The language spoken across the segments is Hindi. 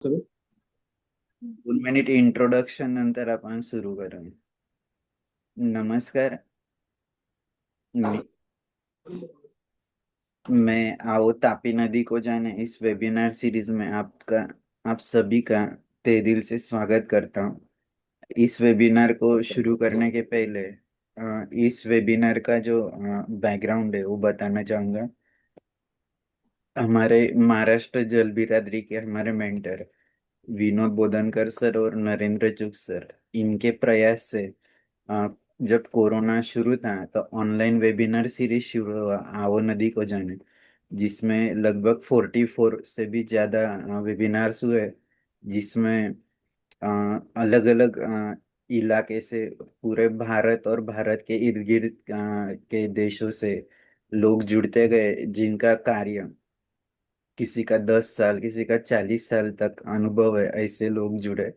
सुरू. 2 मिनिट इंट्रोडक्शन नंतर आपण सुरू करू. नमस्कार. मी मैं आओ तापी नदी को जाने इस वेबिनार सीरीज में आप सभी का तहे दिल से स्वागत करता हूँ। इस वेबिनार को शुरू करने के पहले इस वेबिनार का जो बैकग्राउंड है वो बताना चाहूँगा। हमारे महाराष्ट्र जल बिरादरी के हमारे मेंटर विनोद बोधनकर सर और नरेंद्र चुग सर, इनके प्रयास से अ, जब कोरोना शुरू था तो ऑनलाइन वेबिनार सीरीज शुरू हुआ आओ नदी को जाने, जिसमें लगभग 44 से भी ज्यादा वेबिनार्स हुए, जिसमें अलग अलग इलाके से पूरे भारत और भारत के इर्द गिर्द के देशों से लोग जुड़ते गए, जिनका कार्य किसी का 10 साल किसी का 40 साल तक अनुभव है, ऐसे लोग जुड़े।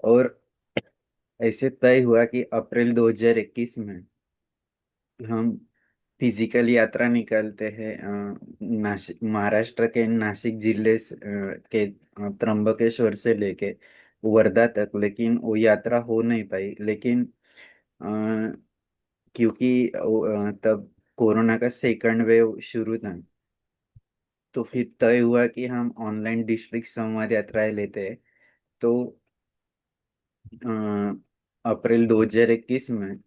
और ऐसे तय हुआ कि अप्रैल 2021 में हम फिजिकल यात्रा निकालते हैं नासिक महाराष्ट्र के नासिक जिले के त्र्यंबकेश्वर से लेके वर्धा तक, लेकिन वो यात्रा हो नहीं पाई। लेकिन अ, क्योंकि तब कोरोना का सेकंड वेव शुरू था, तो फिर तय हुआ कि हम ऑनलाइन डिस्ट्रिक्ट संवाद यात्राएं लेते हैं। तो अप्रैल 2021 में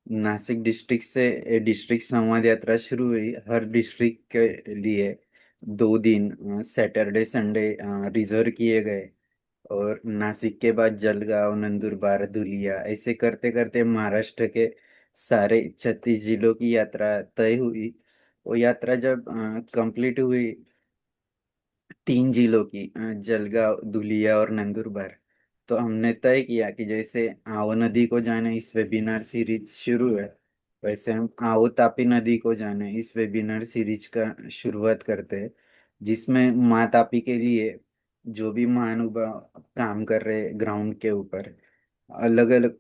नासिक डिस्ट्रिक्ट से डिस्ट्रिक्ट संवाद यात्रा शुरू हुई। हर डिस्ट्रिक्ट के लिए 2 दिन सैटरडे संडे रिजर्व किए गए, और नासिक के बाद जलगांव, नंदुरबार, धुलिया, ऐसे करते करते महाराष्ट्र के सारे 36 जिलों की यात्रा तय हुई। वो यात्रा जब कंप्लीट हुई, 3 जिलों की जलगांव, धुलिया और नंदुरबार, तो हमने तय किया कि जैसे आओ नदी को जाने इस वेबिनार सीरीज शुरू है, वैसे हम आओ तापी नदी को जाने इस वेबिनार सीरीज का शुरुआत करते हैं, जिसमें माँ तापी के लिए जो भी महानुभाव काम कर रहे ग्राउंड के ऊपर अलग अलग,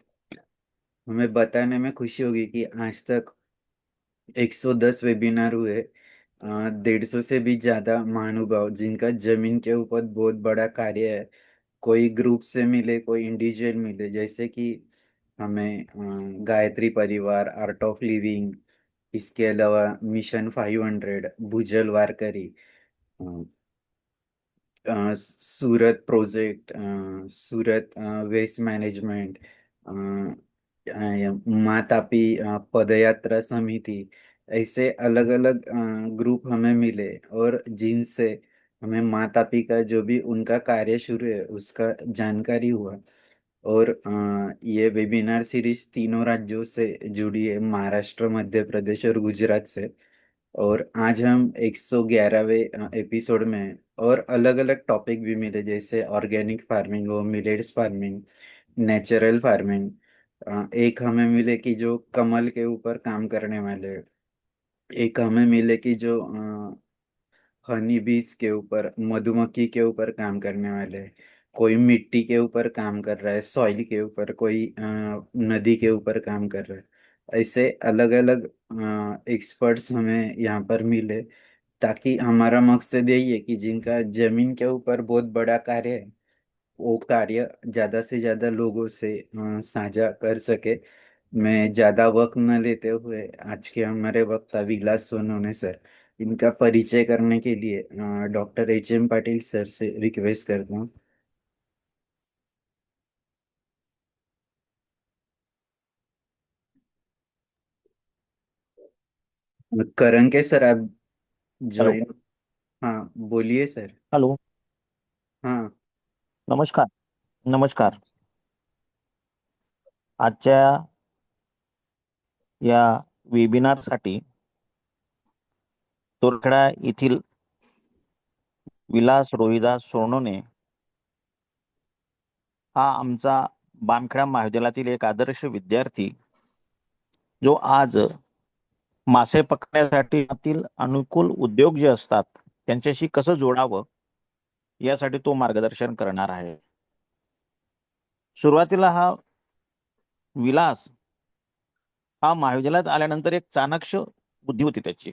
हमें बताने में खुशी होगी कि आज तक 110 वेबिनार हुए। 150 से भी ज्यादा महानुभाव जिनका जमीन के ऊपर बहुत बड़ा कार्य है, कोई ग्रुप से मिले कोई इंडिविजुअल मिले, जैसे कि हमें गायत्री परिवार, आर्ट ऑफ लिविंग, इसके अलावा मिशन 500, भूजल वारकरी, सूरत प्रोजेक्ट, सूरत वेस्ट मैनेजमेंट, माँ तापी पदयात्रा समिति, ऐसे अलग अलग ग्रुप हमें मिले, और जिनसे हमें माँ तापी का जो भी उनका कार्य शुरू है उसका जानकारी हुआ। और ये वेबिनार सीरीज तीनों राज्यों से जुड़ी है, महाराष्ट्र, मध्य प्रदेश और गुजरात से। और आज हम 111वें एपिसोड में हैं, और अलग अलग टॉपिक भी मिले, जैसे ऑर्गेनिक फार्मिंग हो, मिलेट्स फार्मिंग, नेचुरल फार्मिंग। एक हमें मिले कि जो कमल के ऊपर काम करने वाले हैं। एक हमें मिले कि जो हनी बीज के ऊपर, मधुमक्खी के ऊपर काम करने वाले हैं। कोई मिट्टी के ऊपर काम कर रहा है, सॉइल के ऊपर, कोई नदी के ऊपर काम कर रहा है। ऐसे अलग अलग एक्सपर्ट्स हमें यहाँ पर मिले, ताकि हमारा मकसद यही है कि जिनका जमीन के ऊपर बहुत बड़ा कार्य है, वो कार्य ज्यादा से ज्यादा लोगों से साझा कर सके। मैं ज्यादा वक्त न लेते हुए आज के हमारे वक्ता विलास सोनवणे सर, इनका परिचय करने के लिए डॉक्टर H.M. पाटिल सर से रिक्वेस्ट करता हूँ। करेंगे सर, आप हॅलो. ज्वाइन। हाँ, बोलिए सर। हॅलो. हाँ। नमस्कार. नमस्कार. आजच्या या वेबिनारसाठी तोरखेडा येथील विलास रोहिदास सोनवणे हा आमचा बामखेडा महाविद्यालयातील एक आदर्श विद्यार्थी, जो आज मासे पकडण्यासाठी अनुकूल उद्योग जे असतात त्यांच्याशी कसं जोडावं यासाठी तो मार्गदर्शन करणार आहे. सुरुवातीला हा विलास हा महाविद्यालयात आल्यानंतर एक चाणक्य बुद्धी होती त्याची.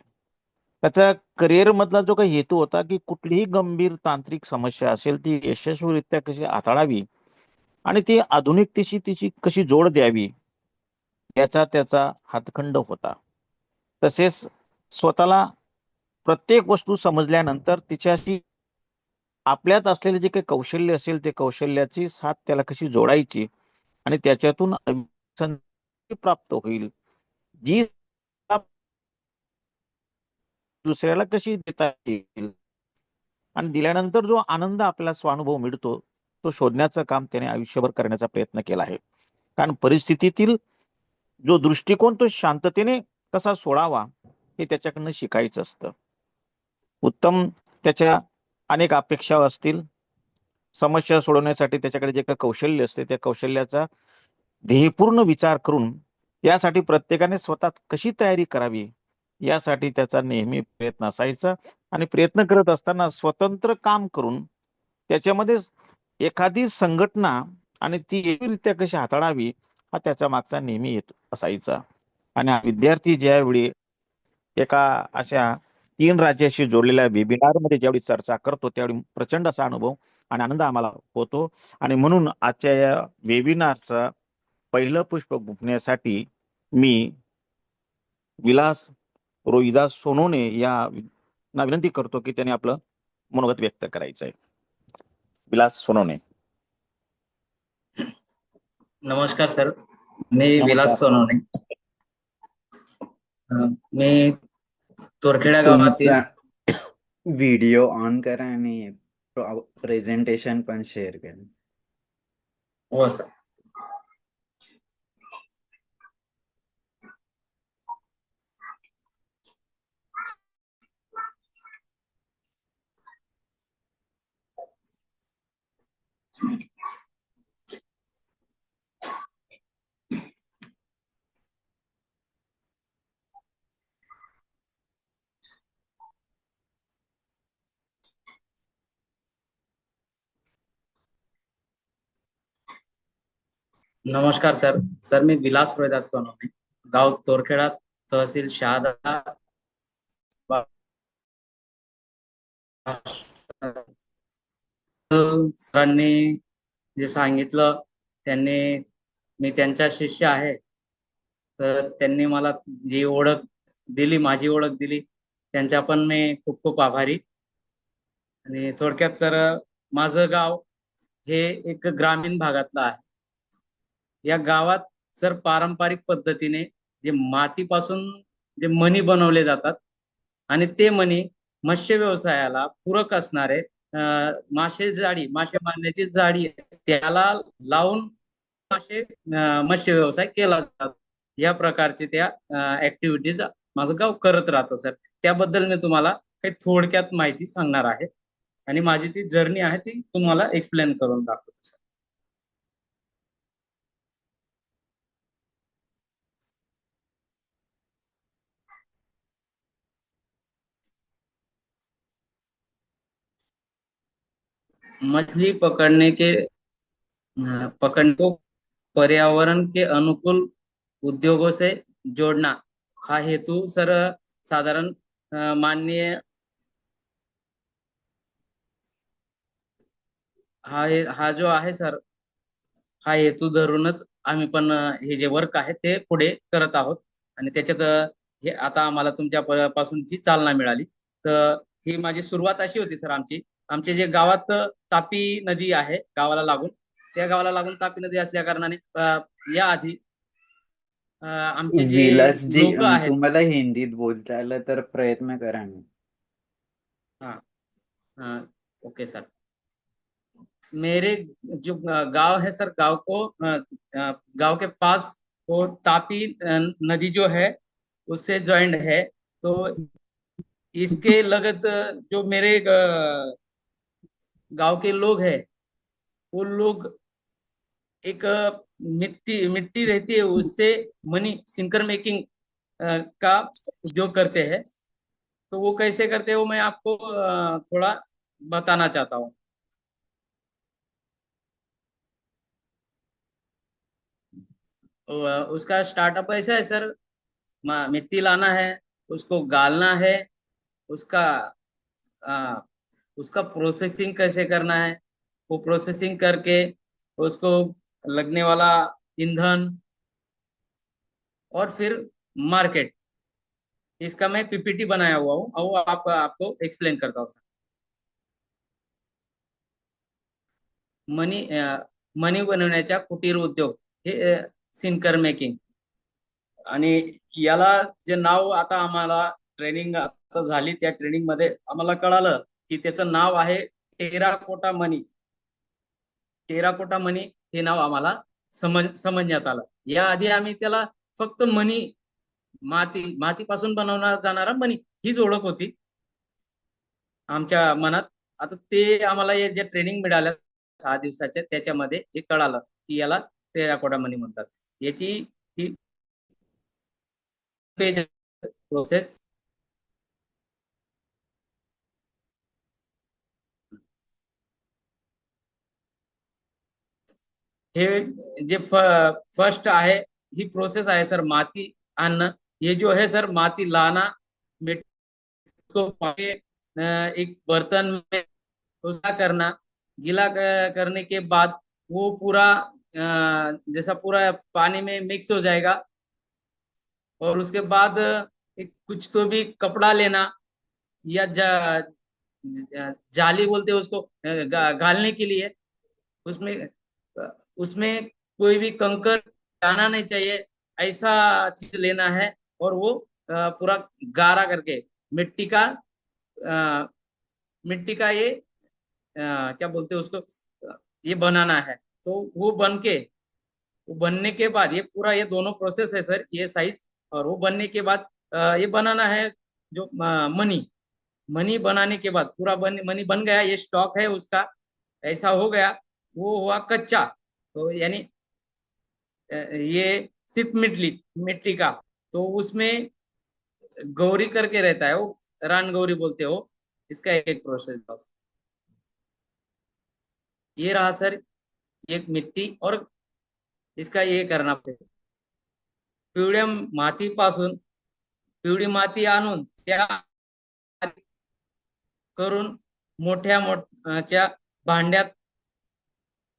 त्याचा करिअर मधला जो काही हेतू होता की कुठलीही गंभीर तांत्रिक समस्या असेल ती यशस्वीरित्या कशी हाताळावी आणि ती आधुनिकतेशी तिची कशी जोड द्यावी याचा त्याचा हातखंड होता. तसेच स्वतःला प्रत्येक वस्तू समजल्यानंतर तिच्याशी आपल्यात असलेले जे काही कौशल्य असेल ते कौशल्याची साथ त्याला कशी जोडायची आणि त्याच्यातून संधी प्राप्त होईल, जी दुसऱ्याला कशी देता येईल आणि दिल्यानंतर जो आनंद आपल्याला स्वानुभव मिळतो तो शोधण्याचं काम त्याने आयुष्यभर करण्याचा प्रयत्न केला आहे. कारण परिस्थितीतील जो दृष्टिकोन तो शांततेने कसा सोडावा हे त्याच्याकडनं शिकायचं असतं. उत्तम त्याच्या अनेक अपेक्षा असतील. समस्या सोडवण्यासाठी त्याच्याकडे जे काही कौशल्य असते त्या कौशल्याचा ध्येयपूर्ण विचार करून यासाठी प्रत्येकाने स्वतः कशी तयारी करावी यासाठी त्याचा नेहमी प्रयत्न असायचा आणि प्रयत्न करत असताना स्वतंत्र काम करून त्याच्यामध्ये एखादी संघटना आणि ती योग्यरित्या कशी हाताळावी हा त्याच्या मागचा नेहमी येत असायचा. आणि हा विद्यार्थी ज्यावेळी एका अशा 3 राज्याशी जोडलेल्या वेबिनार मध्ये ज्यावेळी चर्चा करतो त्यावेळी प्रचंड असा अनुभव आणि आनंद आम्हाला होतो. आणि म्हणून आजच्या या वेबिनारचा पहिलं पुष्प गुंफण्यासाठी मी विलास रोहिदास सोनवणे यांना विनंती करतो की त्यांनी आपलं मनोगत व्यक्त करायचं आहे. विलास सोनवणे. नमस्कार सर, मी नमस्कार. विलास सोनवणे. मी तोरखेडा गावातील. तुमचा व्हिडिओ ऑन करा आणि प्रेझेंटेशन पण शेअर करा. हो सर. नमस्कार सर. सर मी विलास रोहिदास सोनवणे, गाव तोरखेडा, तहसील शहादा. सरांनी जे सांगितलं त्यांनी, मी त्यांचा शिष्य आहे, तर त्यांनी मला जी ओळख दिली, माझी ओळख दिली, त्यांच्या पण मी खूप खूप आभारी. आणि थोडक्यात सर, माझं गाव हे एक ग्रामीण भागातलं आहे. या गावात सर पारंपरिक पद्धतीने जे मातीपासून जे मणी बनवले जातात आणि ते मणी मत्स्य व्यवसायाला पूरक असणारे मासे मारण्याची जाळी त्याला लावून मत्स्य व्यवसाय केला जातो. या प्रकारचे त्या ऍक्टिव्हिटीज माझं गाव करत राहतं सर. त्याबद्दल मी तुम्हाला काही थोडक्यात माहिती सांगणार आहे आणि माझी ती जर्नी आहे ती तुम्हाला एक्सप्लेन करून दाखवतो सर. मछली पकड़ने को पर्यावरण के अनुकूल उद्योगों से जोड़ना हा हेतू सर साधारण माननीय हा जो आहे सर, हा हेतू धरूनच आम्ही पण हे जे वर्क आहे ते पुढे करत आहोत. आणि त्याच्यात हे आता आम्हाला तुमच्या पासूनची चालना मिळाली. तर ही माझी सुरुवात अशी होती सर. आमचे जे गावात तापी नदी आहे गावाला लागून, त्या गावाला लागून तापी नदी असल्या कारणाने या आधी आमचे जे विलासजी, लोक आहेत. तुम्हाला हिंदीत बोलता आलं तर प्रयत्न करा ना. हाँ, ओके सर. मेरे जो गांव है सर, गांव के पास वो तापी नदी जो है उससे ज्वाइंट है. तो इसके लगत जो मेरे गांव के लोग हैं, वो लोग एक मिट्टी मिट्टी रहती है उससे मनी सिंकर मेकिंग का उद्योग करते हैं. तो वो कैसे करते हैं वो मैं आपको थोड़ा बताना चाहता हूँ. उसका स्टार्टअप ऐसा है सर, मिट्टी लाना है, उसको गालना है, उसका आ, उसका प्रोसेसिंग कैसे करना है, वो प्रोसेसिंग करके उसको लगने वाला ईंधन और फिर मार्केट, इसका मैं पीपीटी बनाया हुआ हूँ और वो आपको एक्सप्लेन करता हूँ सर। मनी मनी बनवण्याच्या कुटीर उद्योग हे सिनकर मेकिंग, आणि याला जे नाव आता आम्हाला ट्रेनिंग आता झाली, त्या ट्रेनिंग मध्ये आम्हाला कळालं की त्याचं नाव आहे टेराकोटा मनी. टेराकोटा मनी हे नाव आम्हाला समजण्यात आलं. याआधी आम्ही त्याला फक्त मनी, मातीपासून बनवला जाणारा मनी हीच ओळख होती आमच्या मनात. आता ते आम्हाला जे ट्रेनिंग मिळालं 6 दिवसाच्या, त्याच्यामध्ये हे कळालं की याला टेराकोटा मनी म्हणतात. याची ही पेज प्रोसेस. हे जे फर्स्ट आहे, ही प्रोसेस आहे सर माती आणणं. ये जो है सर माती लाना, मिट्टी को एक बर्तन में उसका करना, गीला करने के बाद वो पूरा जैसा पूरा पानी में मिक्स हो जाएगा, और उसके बाद एक कुछ तो भी कपड़ा लेना या जाली बोलते हैं उसको, घालने के लिए। उसमें उसमें कोई भी कंकर जाना नहीं चाहिए, ऐसा चीज लेना है। और वो पूरा गाढ़ा करके मिट्टी का अ, मिट्टी का ये क्या बोलते हैं उसको, ये बनाना है। तो वो बनने के बाद, ये पूरा ये दोनों प्रोसेस है सर, ये साइज और वो बनने के बाद ये बनाना है जो मनी। मनी बनाने के बाद पूरा मनी बन गया, ये स्टॉक है उसका, ऐसा हो गया। वो हुआ कच्चा, तो यानी ये सिर्फ मिट्टी का। तो उसमें गौरी करके रहता है, वो रान गौरी बोलते हो, इसका एक एक प्रोसेस। ये रहा सर एक मिट्टी, और इसका ये करना पड़ेगा पिवळ्या मातीपासून, पिवळी माती आणून त्या करून मोठ्या भांड्यात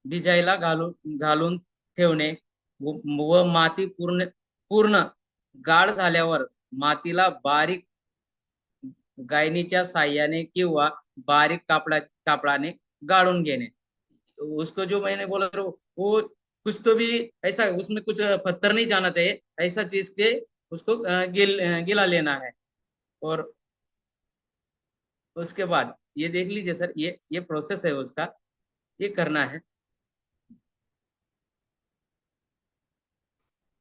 भिजायला घालून ठेवणे, व माती पूर्ण गाढ झाल्यावर मातीला बारीक गायनीच्या साह्याने किंवा बारीक कापडाने गाळून घेणे। उसको जो मैंने बोला वो कुछ तो भी ऐसा, उसमें कुछ पत्थर नहीं जाना चाहिए, ऐसा चीज से उसको गिला लेना है। और उसके बाद ये देख लीजिए सर, ये प्रोसेस है उसका, ये करना है।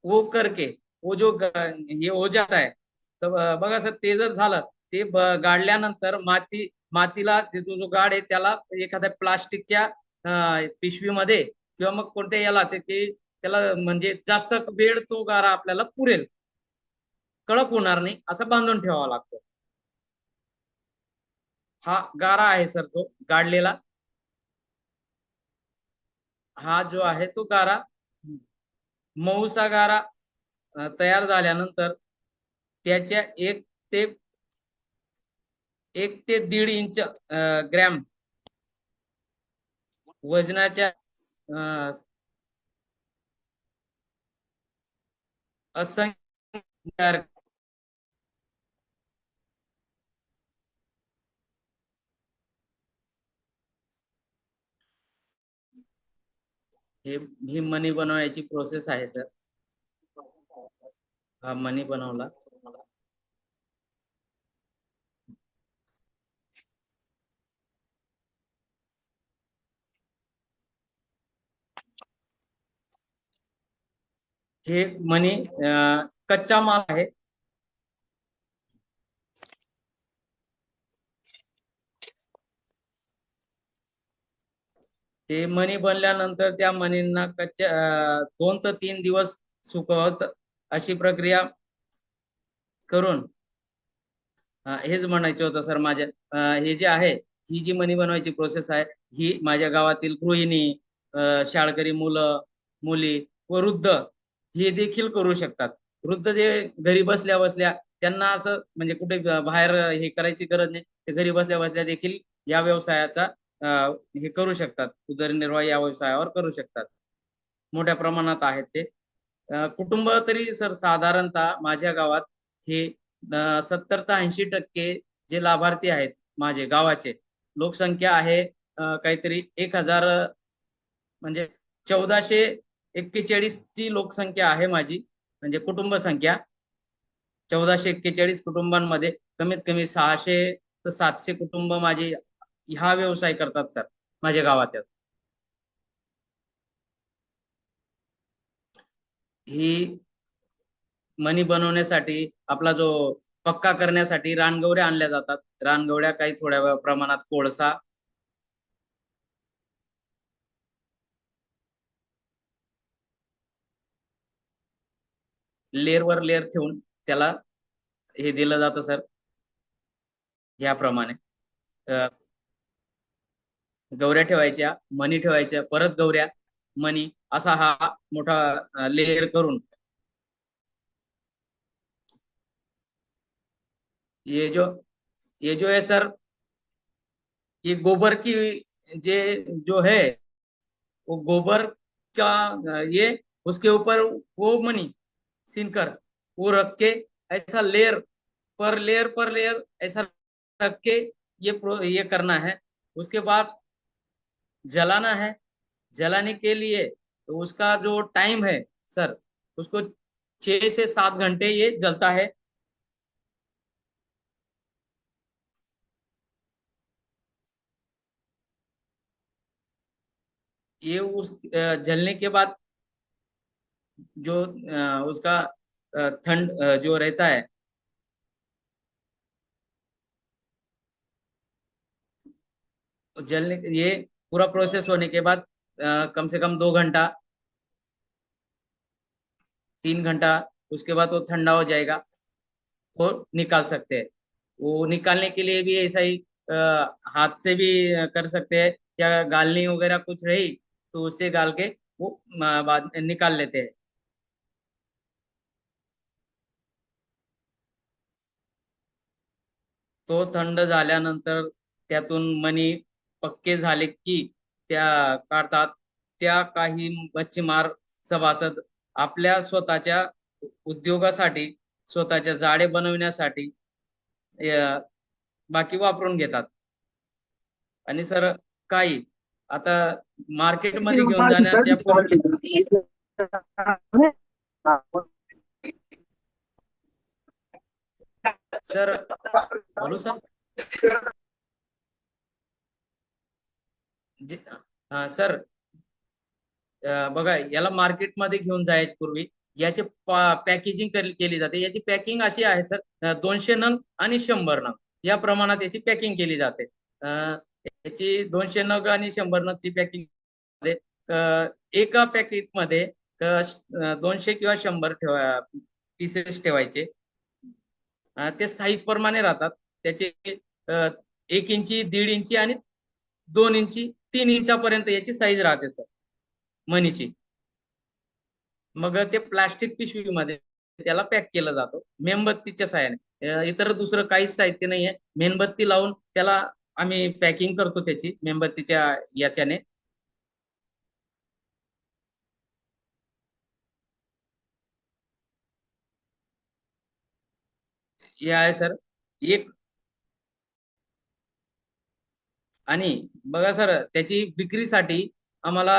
वो करके वो जो हे हो जात आहे, तर बघा सर, ते जर झालं, ते गाडल्यानंतर मातीला तो जो गाड आहे त्याला एखाद्या प्लास्टिकच्या पिशवीमध्ये किंवा मग कोणत्या याला त्याला म्हणजे जास्त वेळ तो गारा आपल्याला पुरेल, कडक होणार नाही असं बांधून ठेवावा लागतो. हा गारा आहे सर तो गाडलेला, हा जो आहे तो गारा, मऊसा गारा तयार झाल्यानंतर त्याच्या ते 1 ते 1.5 इंच ग्रॅम वजनाच्या असंख्य ही मनी बनवायची प्रोसेस आहे सर. हा मनी बनवला. हे मनी कच्चा माल आहे. ते मनी बनल्यानंतर त्या मनींना 2 ते 3 दिवस सुकवत, अशी प्रक्रिया करून हेच म्हणायचं होतं सर माझ्या. हे जे आहे, ही जी मनी बनवायची प्रोसेस आहे, ही माझ्या गावातील गृहिणी, शाळकरी मुलं मुली व वृद्ध हे देखील करू शकतात. वृद्ध जे घरी बसल्या बसल्या त्यांना असं म्हणजे कुठे बाहेर हे करायची गरज नाही, ते घरी बसल्या बसल्या देखील या व्यवसायाचा हे करू शकतात, उदरनिर्वाह या व्यवसायावर करू शकतात. मोठ्या प्रमाणात आहेत ते कुटुंब. तरी सर साधारणतः माझ्या गावात हे 70 ते 80% जे लाभार्थी आहेत माझे गावाचे, लोकसंख्या आहे काहीतरी 1000 म्हणजे 1441 ची लोकसंख्या आहे माझी, म्हणजे कुटुंब संख्या 1441 कुटुंबांमध्ये कमीत कमी 600 ते 700 कुटुंब माझे हा व्यवसाय करतात सर माझ्या गावात. ही मणी बनवण्यासाठी आपला जो पक्का करण्यासाठी रानगवऱ्या आणल्या जातात. रानगवऱ्या काही थोड्या प्रमाणात कोळसा, लेअरवर लेअर ठेवून त्याला हे दिलं जातं सर. याप्रमाणे गवऱ्या ठेवायच्या, मणी ठेवायच्या, परत गवऱ्या, मणी, असा हा मोठा लेअर करून ये जो है सर, ये गोबर की जे जो है वो गोबर का ये उसके ऊपर वो मनी सीनकर वो रख के ऐसा लेयर पर लेयर ऐसा रख के ये करना है। उसके बाद जलाना है। जलाने के लिए तो उसका जो टाइम है सर, उसको 6 से 7 घंटे ये जलता है। ये उस जलने के बाद जो उसका ठंड जो रहता है, जलने ये पूरा प्रोसेस होने के बाद कम से कम 2 घंटा 3 घंटा, उसके बाद वो ठंडा हो जाएगा, वो निकाल सकते हैं। वो निकालने के लिए भी ऐसा ही हाथ से भी कर सकते हैं, या गालनी वगैरह कुछ रही तो उससे गाल के वो बाद निकाल लेते हैं। तो थंड झाल्यानंतर त्यातून मणी पक्के झाले की त्या काढतात. त्या काही मच्छीमार सभासद आपल्या स्वतःच्या उद्योगासाठी, स्वतःच्या जाळे बनवण्यासाठी बाकी वापरून घेतात. आणि सर काही आता मार्केटमध्ये घेऊन जाण्याच्या पूर्वी सर, बोलू सर? सर बघा, याला मार्केटमध्ये घेऊन जायच्या पूर्वी याची पॅकेजिंग केली जाते. याची पॅकिंग अशी आहे सर, 200 नग आणि 100 नग या प्रमाणात याची पॅकिंग केली जाते. याची 200 नग आणि 100 नगची पॅकिंग एका पॅकेटमध्ये 200 किंवा 100 पीसेस ठेवायचे. ते साईज प्रमाणे राहतात. त्याचे 1 इंची, 1.5 इंची आणि 2 इंची, 3 इंचापर्यंत याची साईज राहते सर मनीची. मग ते प्लास्टिक पिशवीमध्ये त्याला पॅक केलं जातं मेणबत्तीच्या साहाय्याने. इतर दुसरं काहीच साहित्य नाहीये. मेणबत्ती लावून त्याला आम्ही पॅकिंग करतो त्याची मेणबत्तीच्या याच्याने. हे आहे सर एक. आणि बघा सर, त्याची विक्रीसाठी आम्हाला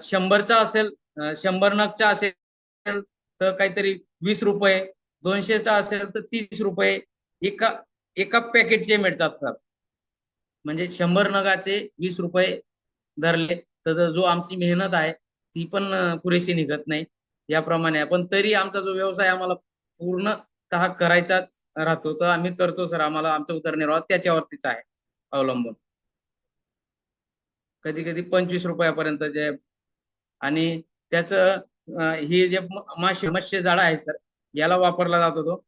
100चा असेल, 100 नगचा असेल तर काहीतरी 20 रुपये, 200चा असेल तर 30 रुपये एका एका पॅकेटचे मिळतात सर. म्हणजे 100 नगाचे 20 रुपये धरले तर जो आमची मेहनत आहे ती पण पुरेशी निघत नाही. याप्रमाणे पण तरी आमचा जो व्यवसाय आम्हाला पूर्णतः करायचा राहतो तर आम्ही करतो सर. आम्हाला आमचा उदरनिर्वाह त्याच्यावरतीच आहे अवलंबून. कधी कधी 25 रुपयापर्यंत जे. आणि त्याचं हे जे मत्स्य जाळा आहे सर, याला वापरला जातो तो.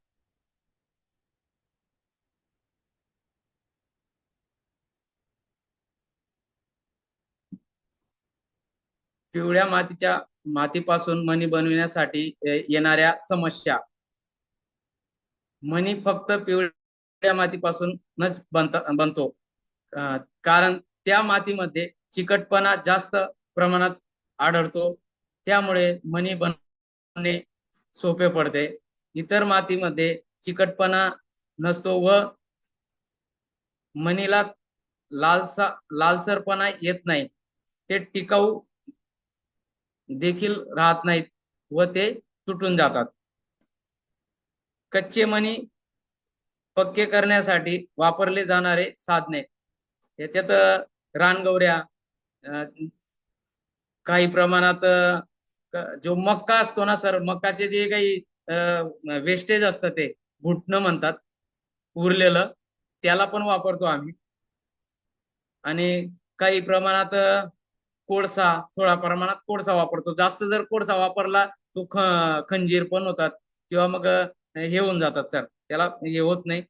पिवळ्या मातीपासून मणी बनविण्यासाठी येणाऱ्या समस्या मणी फक्त पिवळ्या मातीपासूनच बनतो. कारण त्या मातीमध्ये चिकटपणा जास्त प्रमाणात आढळतो, त्यामुळे मणी बनवणे सोपे पडते. इतर मातीमध्ये चिकटपणा नसतो व मणीला लालसरपणा येत नाही. ते टिकाऊ देखील राहत नाहीत व ते तुटून जातात. कच्चे मणी पक्के करण्यासाठी वापरले जाणारे साधने, याच्यात रानगवऱ्या, काही प्रमाणात जो मक्का असतो ना सर, मक्काचे जे काही वेस्टेज असतं ते घुटणं म्हणतात, उरलेलं, त्याला पण वापरतो आम्ही. आणि काही प्रमाणात कोळसा, थोडा प्रमाणात कोळसा वापरतो. जास्त जर कोळसा वापरला तो खंजीर पण होतात किंवा मग हे होऊन जातात सर, त्याला हे होत नाही.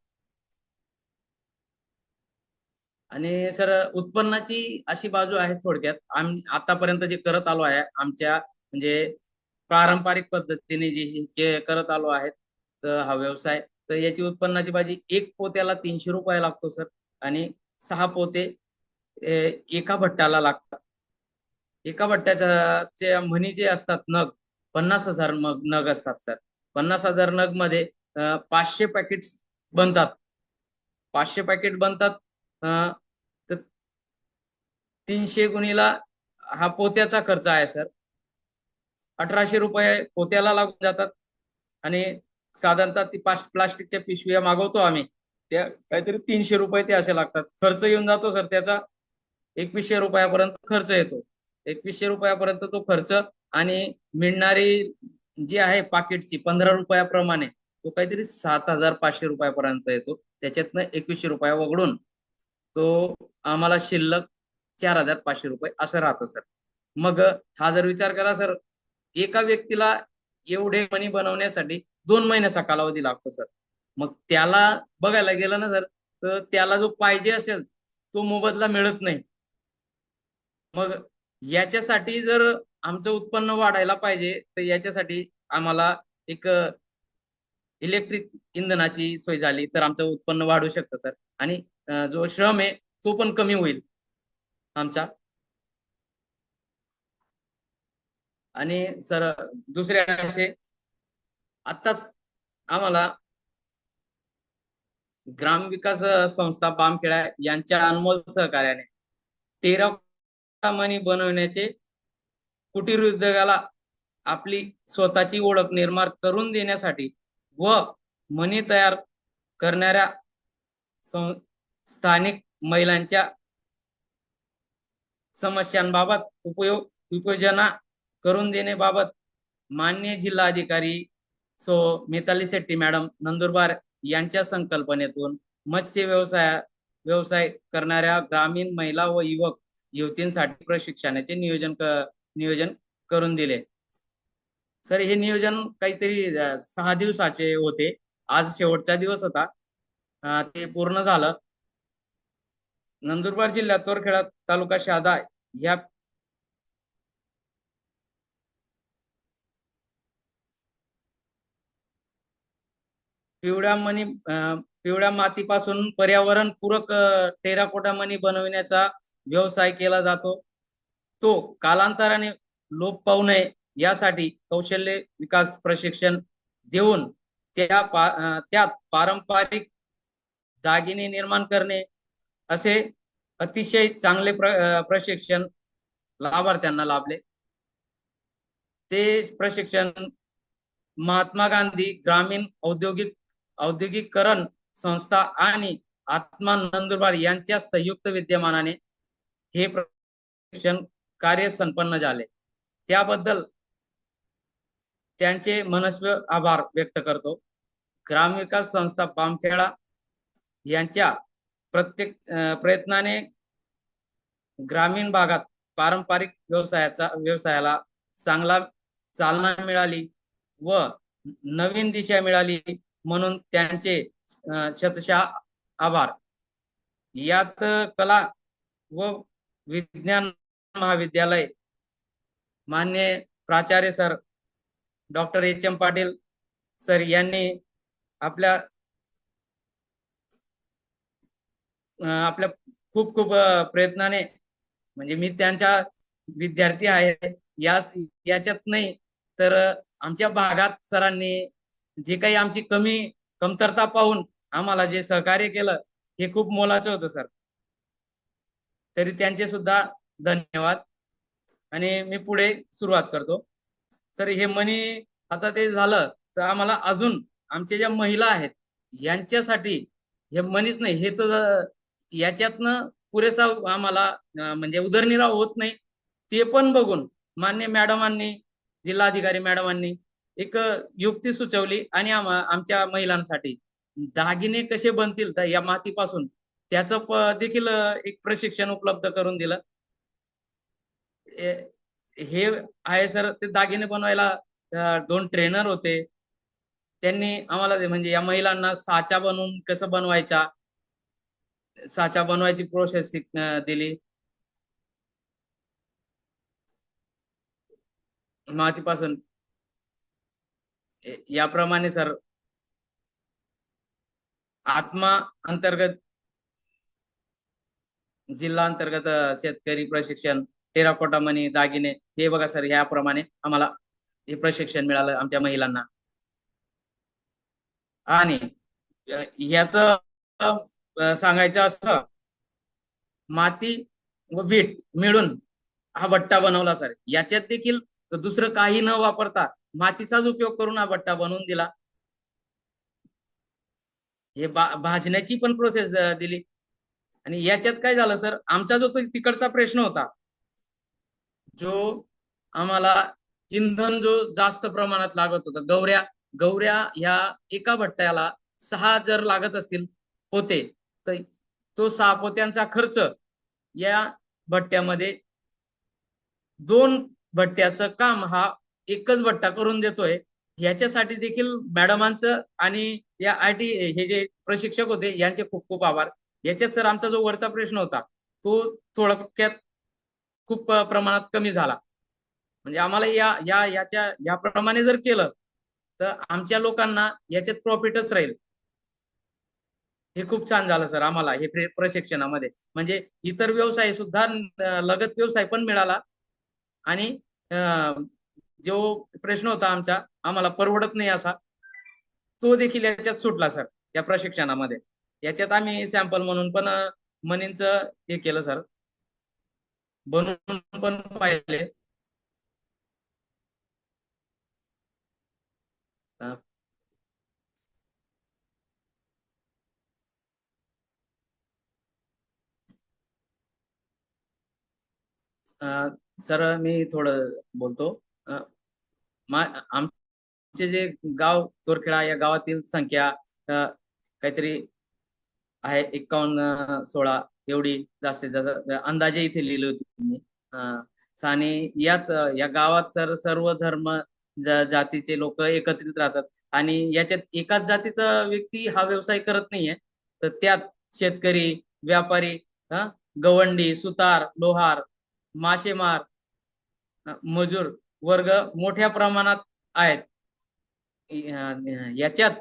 आणि सर उत्पन्नाची अशी बाजू आहे, थोडक्यात आम्ही आतापर्यंत जे करत आलो आहे आमच्या म्हणजे पारंपरिक पद्धतीने जे करत आलो आहेत, तर हा व्यवसाय, तर याची उत्पन्नाची बाजू, एक पोत्याला 300 रुपये लागतो सर, आणि 6 पोते एका भट्ट्याला लागतात. एका भट्ट्याच्या म्हणी जे असतात नग, 50,000 नग असतात सर. 50,000 नग मध्ये 500 पॅकेट बनतात. 500 पॅकेट बनतात, तर 300 गुणीला हा पोत्याचा खर्च आहे सर. 1800 रुपये पोत्याला लागून जातात. आणि साधारणतः ती प्लास्टिकच्या पिशव्या मागवतो आम्ही, त्या काहीतरी 300 रुपये ते असे लागतात. खर्च येऊन जातो सर त्याचा 2100 रुपयापर्यंत खर्च येतो. 2100 रुपयापर्यंत तो खर्च, आणि मिळणारी जी आहे पाकिटची 15 रुपयाप्रमाणे, तो काहीतरी 7500 रुपयापर्यंत येतो. त्याच्यातनं 2100 रुपये वगळून तो आम्हाला शिल्लक 4500 रुपये असं राहतं सर. मग हा जर विचार करा सर, एका व्यक्तीला एवढे मणी बनवण्यासाठी 2 महिन्याचा कालावधी लागतो सर. मग त्याला बघायला गेलं ना सर, तर त्याला जो पाहिजे असेल तो मोबदला मिळत नाही. मग याच्यासाठी जर आमचं उत्पन्न वाढायला पाहिजे, तर याच्यासाठी आम्हाला एक इलेक्ट्रिक इंधनाची सोय झाली तर आमचं उत्पन्न वाढू शकतं सर. आणि जो श्रम आहे तो पण कमी होईल आमचा. आणि सर दुसरे असे, आताच आम्हाला ग्रामविकास संस्था बामखेडा यांच्या अनमोल सहकार्याने टेरा मणी बनवण्याचे, कुटीर उद्योगाला आपली स्वतःची ओळख निर्माण करून देण्यासाठी व मणी तयार करणाऱ्या स्थानिक महिलांच्या समस्यांबाबत उपाययोजना करून देण्याबाबत माननीय जिल्हाधिकारी सो मिताली शेट्टी मॅडम नंदुरबार यांच्या संकल्पनेतून मत्स्य व्यवसाय करणाऱ्या ग्रामीण महिला व युवतींसाठी प्रशिक्षणाचे नियोजन करून दिले सर. हे नियोजन काहीतरी 6 दिवसाचे होते. आज शेवटचा दिवस होता, ते पूर्ण झालं. नंदुरबार जिल्ह्यात तोरखेडा तालुका शहादा या पिवळ्या मातीपासून पर्यावरण पूरक टेराकोटा मणी बनविण्याचा व्यवसाय केला जातो. तो कालांतराने लोप पावू नये यासाठी कौशल्य विकास प्रशिक्षण देऊन त्यात पारंपरिक दागिने निर्माण करणे, असे अतिशय चांगले प्रशिक्षण लाभार्थ्यांना लाभले. ते प्रशिक्षण महात्मा गांधी ग्रामीण औद्योगिकरण संस्था आणि आत्मा नंदुरबार यांच्या संयुक्त विद्यमानाने हे प्रशिक्षण कार्य संपन्न झाले. त्याबद्दल त्यांचे मनस्वी आभार व्यक्त करतो. ग्रामविकास संस्था बामखेडा यांच्या प्रत्येक प्रयत्नाने ग्रामीण भागात पारंपरिक व्यवसायाला चांगला चालना मिळाली व नवीन दिशा मिळाली, म्हणून त्यांचे शतशः आभार. यात कला व विज्ञान महाविद्यालय मान्य प्राचार्य sir doctor HM. Patil sir यांनी आपल्या आपल्या खूप खूप प्रयत्नाने म्हणजे मी त्यांच्या विद्यार्थी आहे याच्यात नाही तर आमच्या भागात सरांनी जे काही आमची कमतरता पाहून आम्हाला जे सहकार्य केलं हे खूप मोलाचं होतं सर. तरी त्यांचे सुद्धा धन्यवाद. आणि मी पुढे सुरुवात करतो. सर हे मनी आता ते झालं तर आम्हाला अजून आमच्या ज्या महिला आहेत यांच्यासाठी हे मनीच नाही हे तर याच्यातनं पुरेसा आम्हाला म्हणजे उदरनिर्वाह होत नाही. ते पण बघून मान्य मॅडमांनी जिल्हाधिकारी मॅडमांनी एक युक्ती सुचवली आणि आमच्या महिलांसाठी दागिने कसे बनतील तर या मातीपासून त्याचं देखील एक प्रशिक्षण उपलब्ध करून दिलं. हे आहे सर ते दागिने बनवायला 2 ट्रेनर होते. त्यांनी आम्हाला म्हणजे या महिलांना साचा बनवून कसं बनवायचा साचा बनवायची प्रोसेस दिली. मातीपासून याप्रमाणे सर आत्मा अंतर्गत जिल्हा अंतर्गत शेतकरी प्रशिक्षण टेराकोटा मणी दागिने हे बघा सर याप्रमाणे आम्हाला हे प्रशिक्षण मिळालं आमच्या महिलांना. आणि याच सांगायचं असं माती व बीट मिळून हा भट्टा बनवला सर. याच्यात देखील दुसरं काही न वापरता मातीचाच उपयोग करून हा भट्टा बनवून दिला. हे भाजण्याची पण प्रोसेस दिली. आणि याच्यात काय झालं सर आमचा जो तिकडचा प्रश्न होता जो आम्हाला इंधन जो जास्त प्रमाणात लागत होता गौऱ्या ह्या एका भट्ट्याला 6 जर लागत असतील पोते तर तो 6 पोत्यांचा खर्च या भट्ट्यामध्ये 2 भट्ट्याचं काम हा एकच भट्टा करून देतोय. याच्यासाठी देखील मॅडमांचं आणि या IT हे जे प्रशिक्षक होते यांचे खूप खूप आभार. याच्यात सर आमचा जो वरचा प्रश्न होता तो थोडक्यात खूप प्रमाणात कमी झाला. म्हणजे आम्हाला याप्रमाणे जर केलं तर आमच्या लोकांना याच्यात प्रॉफिटच राहील. हे खूप छान झालं सर आम्हाला हे प्रशिक्षणामध्ये. म्हणजे इतर व्यवसाय सुद्धा लगत व्यवसाय पण मिळाला आणि जो प्रश्न होता आमचा आम्हाला परवडत नाही असा तो देखील याच्यात सुटला सर या प्रशिक्षणामध्ये. याच्यात आम्ही सॅम्पल म्हणून पण मनींचं हे केलं सर बनवून पण पाहिले. सर मी थोडं बोलतो. आमचे जे गाव तोरखेडा या गावातील संख्या काहीतरी आहे 51-16 एवढी जास्तीत जास्त अंदाजे इथे लिहिली होती मी. आणि या गावात सर सर्व धर्म जातीचे लोक एकत्रित राहतात आणि याच्यात एकाच जातीचा व्यक्ती हा व्यवसाय करत नाहीये. तर त्यात शेतकरी व्यापारी गवंडी सुतार लोहार मासेमार मजूर वर्ग मोठ्या प्रमाणात आहेत. याच्यात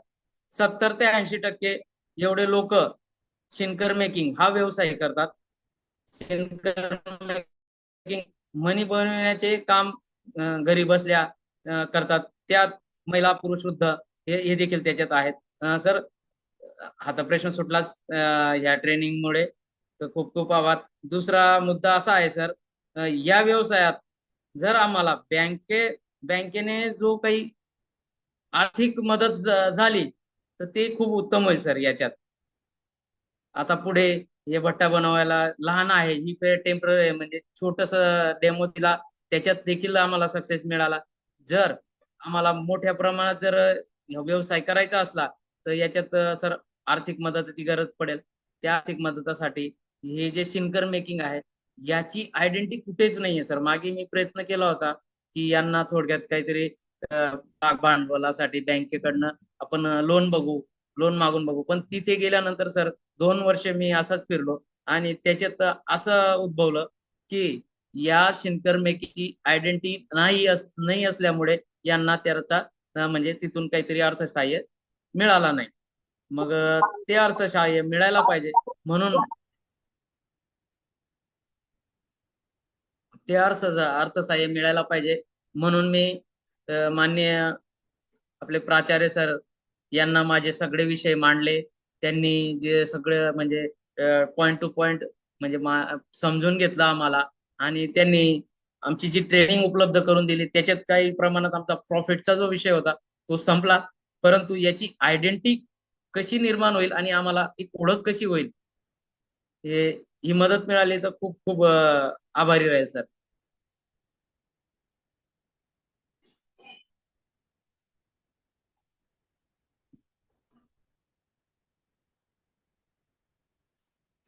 70 ते 80% एवढे लोक शिनकर मेकिंग हा व्यवसाय करतात. शिनकर मेकिंग मणी बनवण्याचे काम घरी बसल्या करतात. त्यात महिला पुरुष वृद्ध हे देखील त्याच्यात आहेत. सर आता प्रश्न सुटलाच या ट्रेनिंगमुळे तर खूप खूप आभार. दुसरा मुद्दा असा आहे सर या व्यवसायात जर आम्हाला बँकेने जो काही आर्थिक मदत झाली तर ते खूप उत्तम होईल सर. याच्यात आता पुढे हे भट्टा बनवायला लहान आहे ही टेम्पररी म्हणजे छोटस डेमो दिला त्याच्यात देखील आम्हाला सक्सेस मिळाला. जर आम्हाला मोठ्या प्रमाणात जर व्यवसाय करायचा असला तर याच्यात सर आर्थिक मदतीची गरज पडेल. त्या आर्थिक मदतीसाठी हे जे शिनकर मेकिंग आहे याची आयडेंटिटी कुठेच नाहीये सर. मागे मी प्रयत्न केला होता की यांना थोडक्यात काहीतरी भांडवलासाठी बँकेकडनं आपण लोन मागून बघू. पण तिथे गेल्यानंतर सर 2 वर्ष मी असाच फिरलो आणि त्याच्यात असं उद्भवलं की या शिनकर मेकीची आयडेंटिटी नाही असल्यामुळे यांना त्याचा म्हणजे तिथून काहीतरी अर्थसहाय्य मिळाला नाही. मग ते अर्थसहाय्य मिळायला पाहिजे म्हणून ते अर्थसहाय्य मिळायला पाहिजे म्हणून मी माननीय आपले प्राचार्य सर यांना माझे सगळे विषय मांडले. त्यांनी जे सगळं म्हणजे पॉइंट टू पॉइंट म्हणजे समजून घेतलं आम्हाला, आणि त्यांनी आमची जी ट्रेनिंग उपलब्ध करून दिली त्याच्यात काही प्रमाणात आमचा प्रॉफिटचा जो विषय होता तो संपला, परंतु याची आयडेंटिटी कशी निर्माण होईल आणि आम्हाला एक ओळख कशी होईल हे ही मदत मिळाली तर खूप खूप आभारी राहील सर.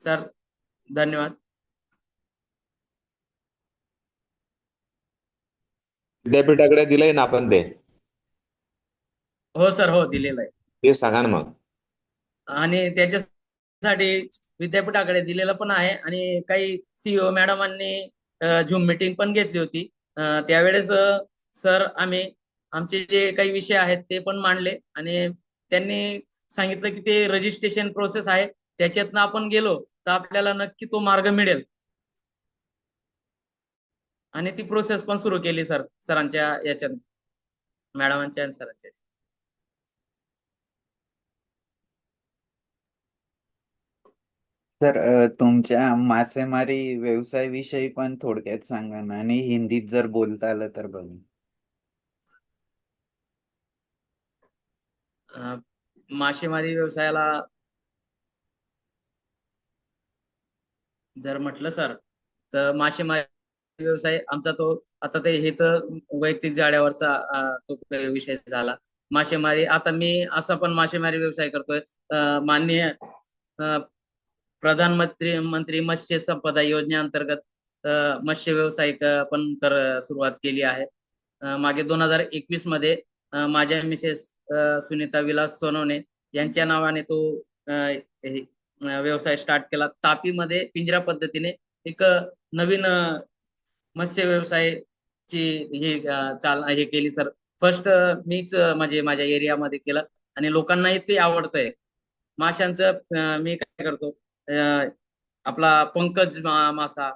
सर धन्यवाद. विद्यापीठाकडे दिलंय ना आपण ते? हो सर, हो दिलेलं आहे. ते सांगा ना मग. आणि त्याच्यासाठी विद्यापीठाकडे दिलेलं पण आहे, आणि काही सीईओ मॅडमांनी झूम मीटिंग पण घेतली होती. त्यावेळेस सर आम्ही आमचे जे काही विषय आहेत ते पण मांडले, आणि त्यांनी सांगितलं की ते रजिस्ट्रेशन प्रोसेस आहे, त्याच्यातनं आपण गेलो तर आपल्याला नक्की तो मार्ग मिळेल. आणि ती प्रोसेस पण सुरू केली सरांच्या याच्यात, मॅडमांच्या आणि सरांच्या. तर तुमच्या मासेमारी व्यवसाय विषयी पण थोडक्यात सांगा ना, आणि हिंदीत जर बोलता आलं तर बघा. मासेमारी व्यवसायाला जर म्हटलं सर तर मासेमारी व्यवसाय आमचा तो आता ते हे तर वैयक्तिक जाळ्यावरचा तो विषय झाला. मासेमारी आता मी असा पण मासेमारी व्यवसाय करतोय. माननीय प्रधानमंत्री मत्स्य संपदा योजनेअंतर्गत मत्स्य व्यवसाय पण सुरुवात केली आहे. मागे 2021 मध्ये माझ्या मिसेस सुनीता विलास सोनवणे यांच्या नावाने तो व्यवसाय स्टार्ट केला. तापीमध्ये पिंजरा पद्धतीने एक नवीन मत्स्य व्यवसायाची ही हे केली सर. फर्स्ट मीच म्हणजे माझ्या एरियामध्ये केलं, आणि लोकांनाही ते आवडतंय. माशांचं मी काय करतो, आपला पंकज मासा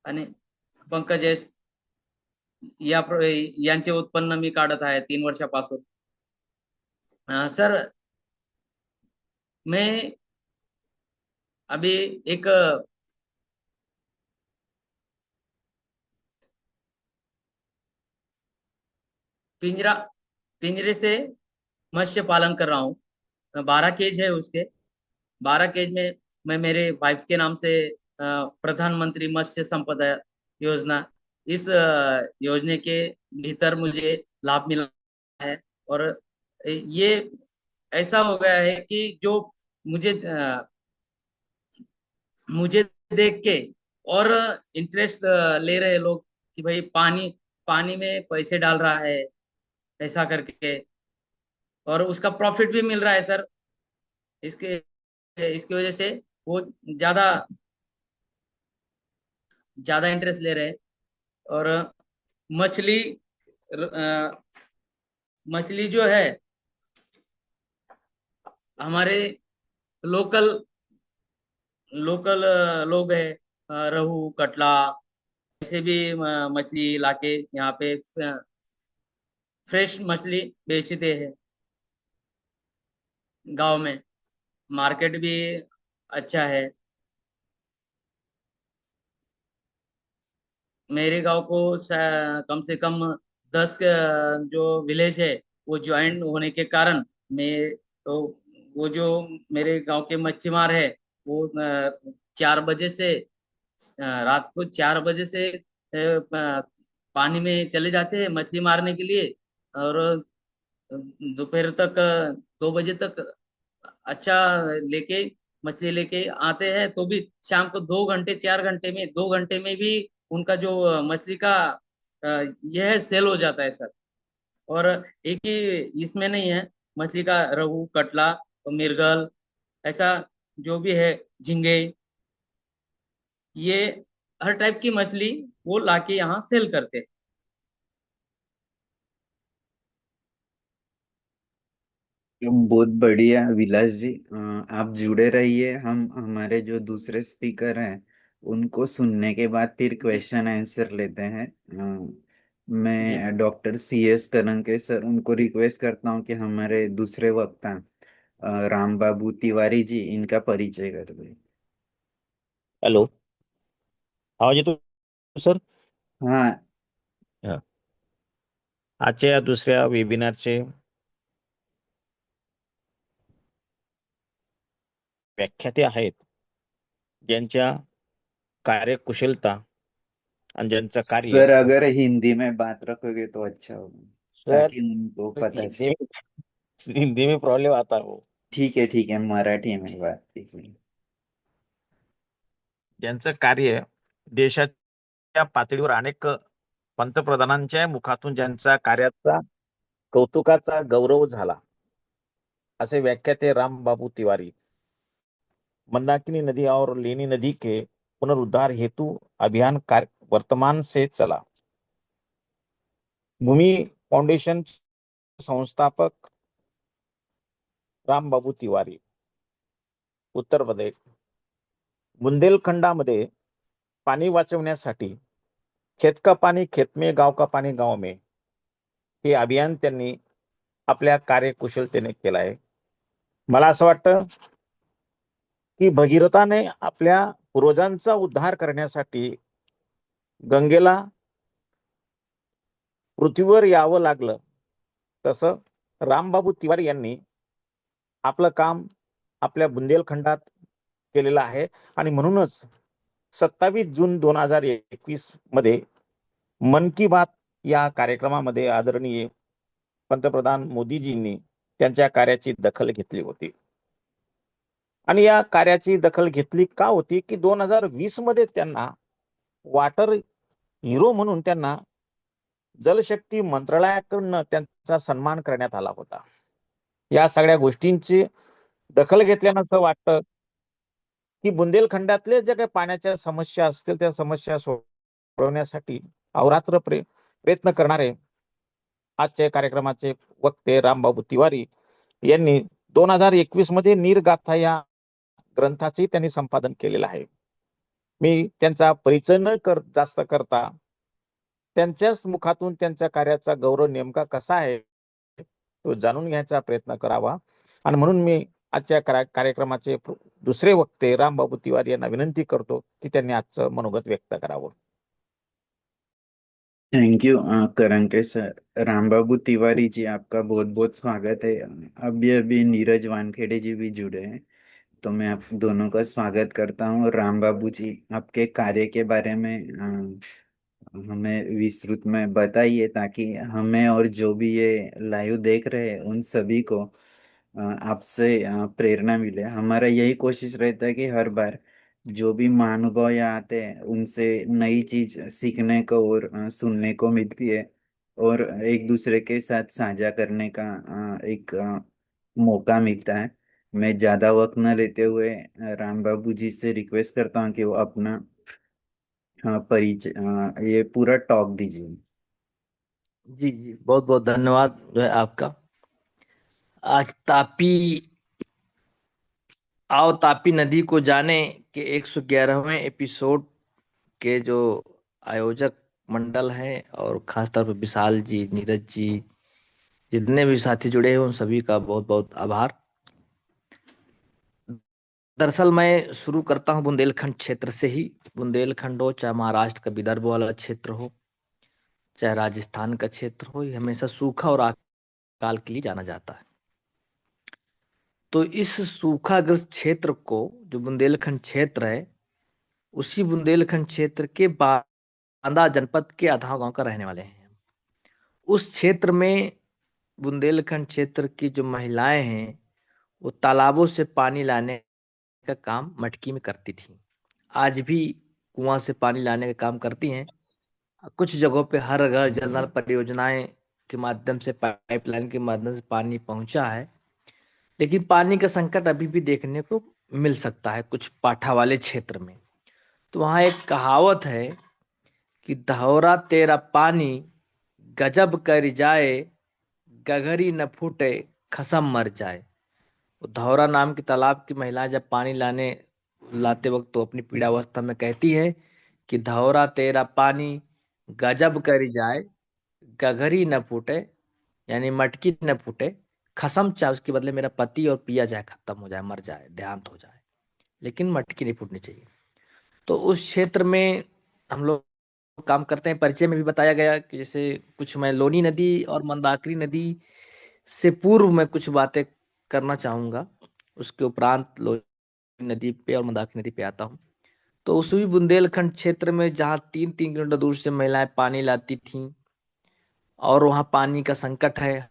आणि पंकज एस यांचे उत्पन्न मी काढत आहे 3 वर्षापासून. सर मैं अभी एक पिंजरे से मत्स्य पालन कर रहा हूँ। 12 केज है उसके। 12 केज में मैं मेरे वाइफ के नाम से प्रधानमंत्री मत्स्य संपदा योजना, इस योजना के भीतर मुझे लाभ मिला है। और ये ऐसा हो गया है कि जो मुझे मुझे देख के और इंटरेस्ट ले रहे लोग कि भाई पानी पानी में पैसे डाल रहा है ऐसा करके, और उसका प्रॉफिट भी मिल रहा है सर। इसके इसकी वजह से वो ज्यादा ज्यादा इंटरेस्ट ले रहे हैं। और मछली मछली जो है हमारे लोकल लोकल लोग है, रहू कटला ऐसे भी मछली लाके यहाँ पे फ्रेश मछली बेचते हैं गांव में। मार्केट भी अच्छा है। मेरे गांव को कम से कम 10 जो विलेज है वो ज्वाइन होने के कारण मैं तो वो जो मेरे गांव के मच्छीमार है वो 4 बजे से रात को 4 बजे से पानी में चले जाते हैं मछली मारने के लिए, और दोपहर तक 2 बजे तक अच्छा लेके मछली लेके आते हैं। तो भी शाम को 2 घंटे 4 घंटे में 2 घंटे में भी उनका जो मछली का यह सेल हो जाता है सर। और एक ही इसमें नहीं है, मछली का रहू कटला तो मिर्गल ऐसा जो भी है झींगे, ये हर टाइप की मछली वो लाके यहाँ सेल करते हैं। बहुत बढ़िया विलास जी, आप जुड़े रहिए। हम हमारे जो दूसरे स्पीकर हैं उनको सुनने के बाद फिर जी क्वेश्चन आंसर लेते हैं। जी मैं डॉक्टर CS करंके सर उनको रिक्वेस्ट करता हूँ कि हमारे दूसरे वक्ता राम बाबू तिवारी जी इनका परिचय कर दें। हॅलो, आवाज येतो सर? हाँ। हा. आजच्या या दुसऱ्या वेबिनारचे व्याख्याते आहेत ज्यांच्या कार्यकुशलता आणि ज्यांचं कार्य सर अगर हिंदी में बात रखोगे तो अच्छा होगा सर ताकि उनको पता चले। हिंदी में प्रॉब्लेम आता हो. ठीक है मराठी में बात कीजिए। ज्यांचं कार्य देशाच्या पातळीवर अनेक पंतप्रधानांच्या मुखातून ज्यांचा कार्याचा कौतुकाचा गौरव झाला असे व्याख्याते राम बाबू तिवारी मंदाकिनी नदी और लेनी नदी के पुनरुद्धार हेतु अभियान कार्य वर्तमान से चला। भूमि फाउंडेशन संस्थापक राम बाबू तिवारी उत्तर प्रदेश बुंदेलखंडामध्ये पाणी वाचवण्यासाठी खेत का पाणी खेत में गाव का पाणी गाव में हे अभियान त्यांनी आपल्या कार्यकुशलतेने केलं आहे. मला असं वाटतं की भगीरथाने आपल्या पूर्वजांचा उद्धार करण्यासाठी गंगेला पृथ्वीवर यावं लागलं तसं रामबाबू तिवारी यांनी आपलं काम आपल्या बुंदेलखंडात केलेलं आहे आणि म्हणूनच 27 जून 2021 मध्ये मन की बात या कार्यक्रमामध्ये आदरणीय पंतप्रधान मोदीजींनी त्यांच्या कार्याची दखल घेतली होती. आणि या कार्याची दखल घेतली का होती की 2020 मध्ये त्यांना वॉटर हिरो म्हणून त्यांना जलशक्ती मंत्रालयाकडून त्यांचा सन्मान करण्यात आला होता. या सगळ्या गोष्टींची दखल घेतल्यानं असं वाटतं की बुंदेलखंडातले जे काही पाण्याच्या समस्या असतील त्या समस्या सोडवण्यासाठी अहोरात्र प्रयत्न करणारे आजच्या कार्यक्रमाचे वक्ते रामबाबू तिवारी यांनी 2021 मध्ये नीरगाथा या ग्रंथाचे त्यांनी संपादन केलेलं आहे. मी त्यांचा परिचय न जास्त करता त्यांच्याच मुखातून त्यांच्या कार्याचा गौरव नेमका कसा आहे तो जाणून घ्यायचा प्रयत्न करावा आणि म्हणून मी आजच्या कार्यक्रमाचे दुसरे वक्ते रामबाबू तिवारी यांना विनंती करतो की त्यांनी आजचं मनोगत व्यक्त करावं. थैंक यू करंके सर। रामबाबू तिवारी जी आपका बहुत बहुत स्वागत है। अभी अभी नीरज वानखेड़े जी भी जुड़े हैं तो मैं आप दोनों का स्वागत करता हूँ। राम बाबू जी आपके कार्य के बारे में हमें विस्तृत में बताइए ताकि हमें और जो भी ये लाइव देख रहे हैं उन सभी को आपसे प्रेरणा मिले। हमारा यही कोशिश रहता है कि हर बार जो भी महानुभाव यहाँ आते हैं उनसे नई चीज सीखने को और सुनने को मिलती है और एक दूसरे के साथ साझा करने का एक मौका मिलता है। मैं ज्यादा वक्त न लेते हुए राम बाबू जी से रिक्वेस्ट करता हूँ कि वो अपना परिचय ये पूरा टॉक दीजिए। जी जी बहुत बहुत धन्यवाद जो है आपका। आज तापी नदी को जाने के 111वें एपिसोड के जो आयोजक मंडल हैं और खासतौर पर विशाल जी, नीरज जी, जितने भी साथी जुड़े हैं उन सभी का बहुत बहुत आभार। दरअसल मैं शुरू करता हूं बुंदेलखंड क्षेत्र से ही। बुंदेलखंड हो चाहे महाराष्ट्र का विदर्भ वाला क्षेत्र हो चाहे राजस्थान का क्षेत्र हो, ये हमेशा सूखा और अकाल के लिए जाना जाता है। तो इस सूखाग्रस्त क्षेत्र को जो बुंदेलखंड क्षेत्र है उसी बुंदेलखंड क्षेत्र के बांदा जनपद के अधाव गांव का रहने वाले हैं। उस क्षेत्र में बुंदेलखंड क्षेत्र की जो महिलाएं हैं वो तालाबों से पानी लाने का काम मटकी में करती थी। आज भी कुआं से पानी लाने का काम करती हैं। कुछ जगहों पे हर घर जल नल परियोजनाएं के माध्यम से, पाइपलाइन के माध्यम से पानी पहुंचा है, लेकिन पानी का संकट अभी भी देखने को मिल सकता है कुछ पाठा वाले क्षेत्र में। तो वहां एक कहावत है कि धौरा तेरा पानी गजब कर जाए, गगरी न फूटे खसम मर जाए। धौरा नाम के तालाब की महिलाएं जब पानी लाने लाते वक्त तो अपनी पीड़ावस्था में कहती है कि धौरा तेरा पानी गजब करी जाए, गगरी न फूटे, यानी मटकी न फूटे, खसम चाहे उसके बदले मेरा पति और पिया चाहे खत्म हो जाए, मर जाए, देहांत हो जाए, लेकिन मटकी नहीं फूटनी चाहिए। तो उस क्षेत्र में हम लोग काम करते हैं। परिचय में भी बताया गया कि जैसे कुछ मैं लोनी नदी और मंदाकिनी नदी से पूर्व में कुछ बातें करना चाहूंगा, उसके उपरांत लोनी नदी पे और मंदाकिनी नदी पे आता हूँ। तो उसी बुंदेलखंड क्षेत्र में जहाँ 3-3 किलोमीटर दूर से महिलाएं पानी लाती थीं और वहाँ पानी का संकट है,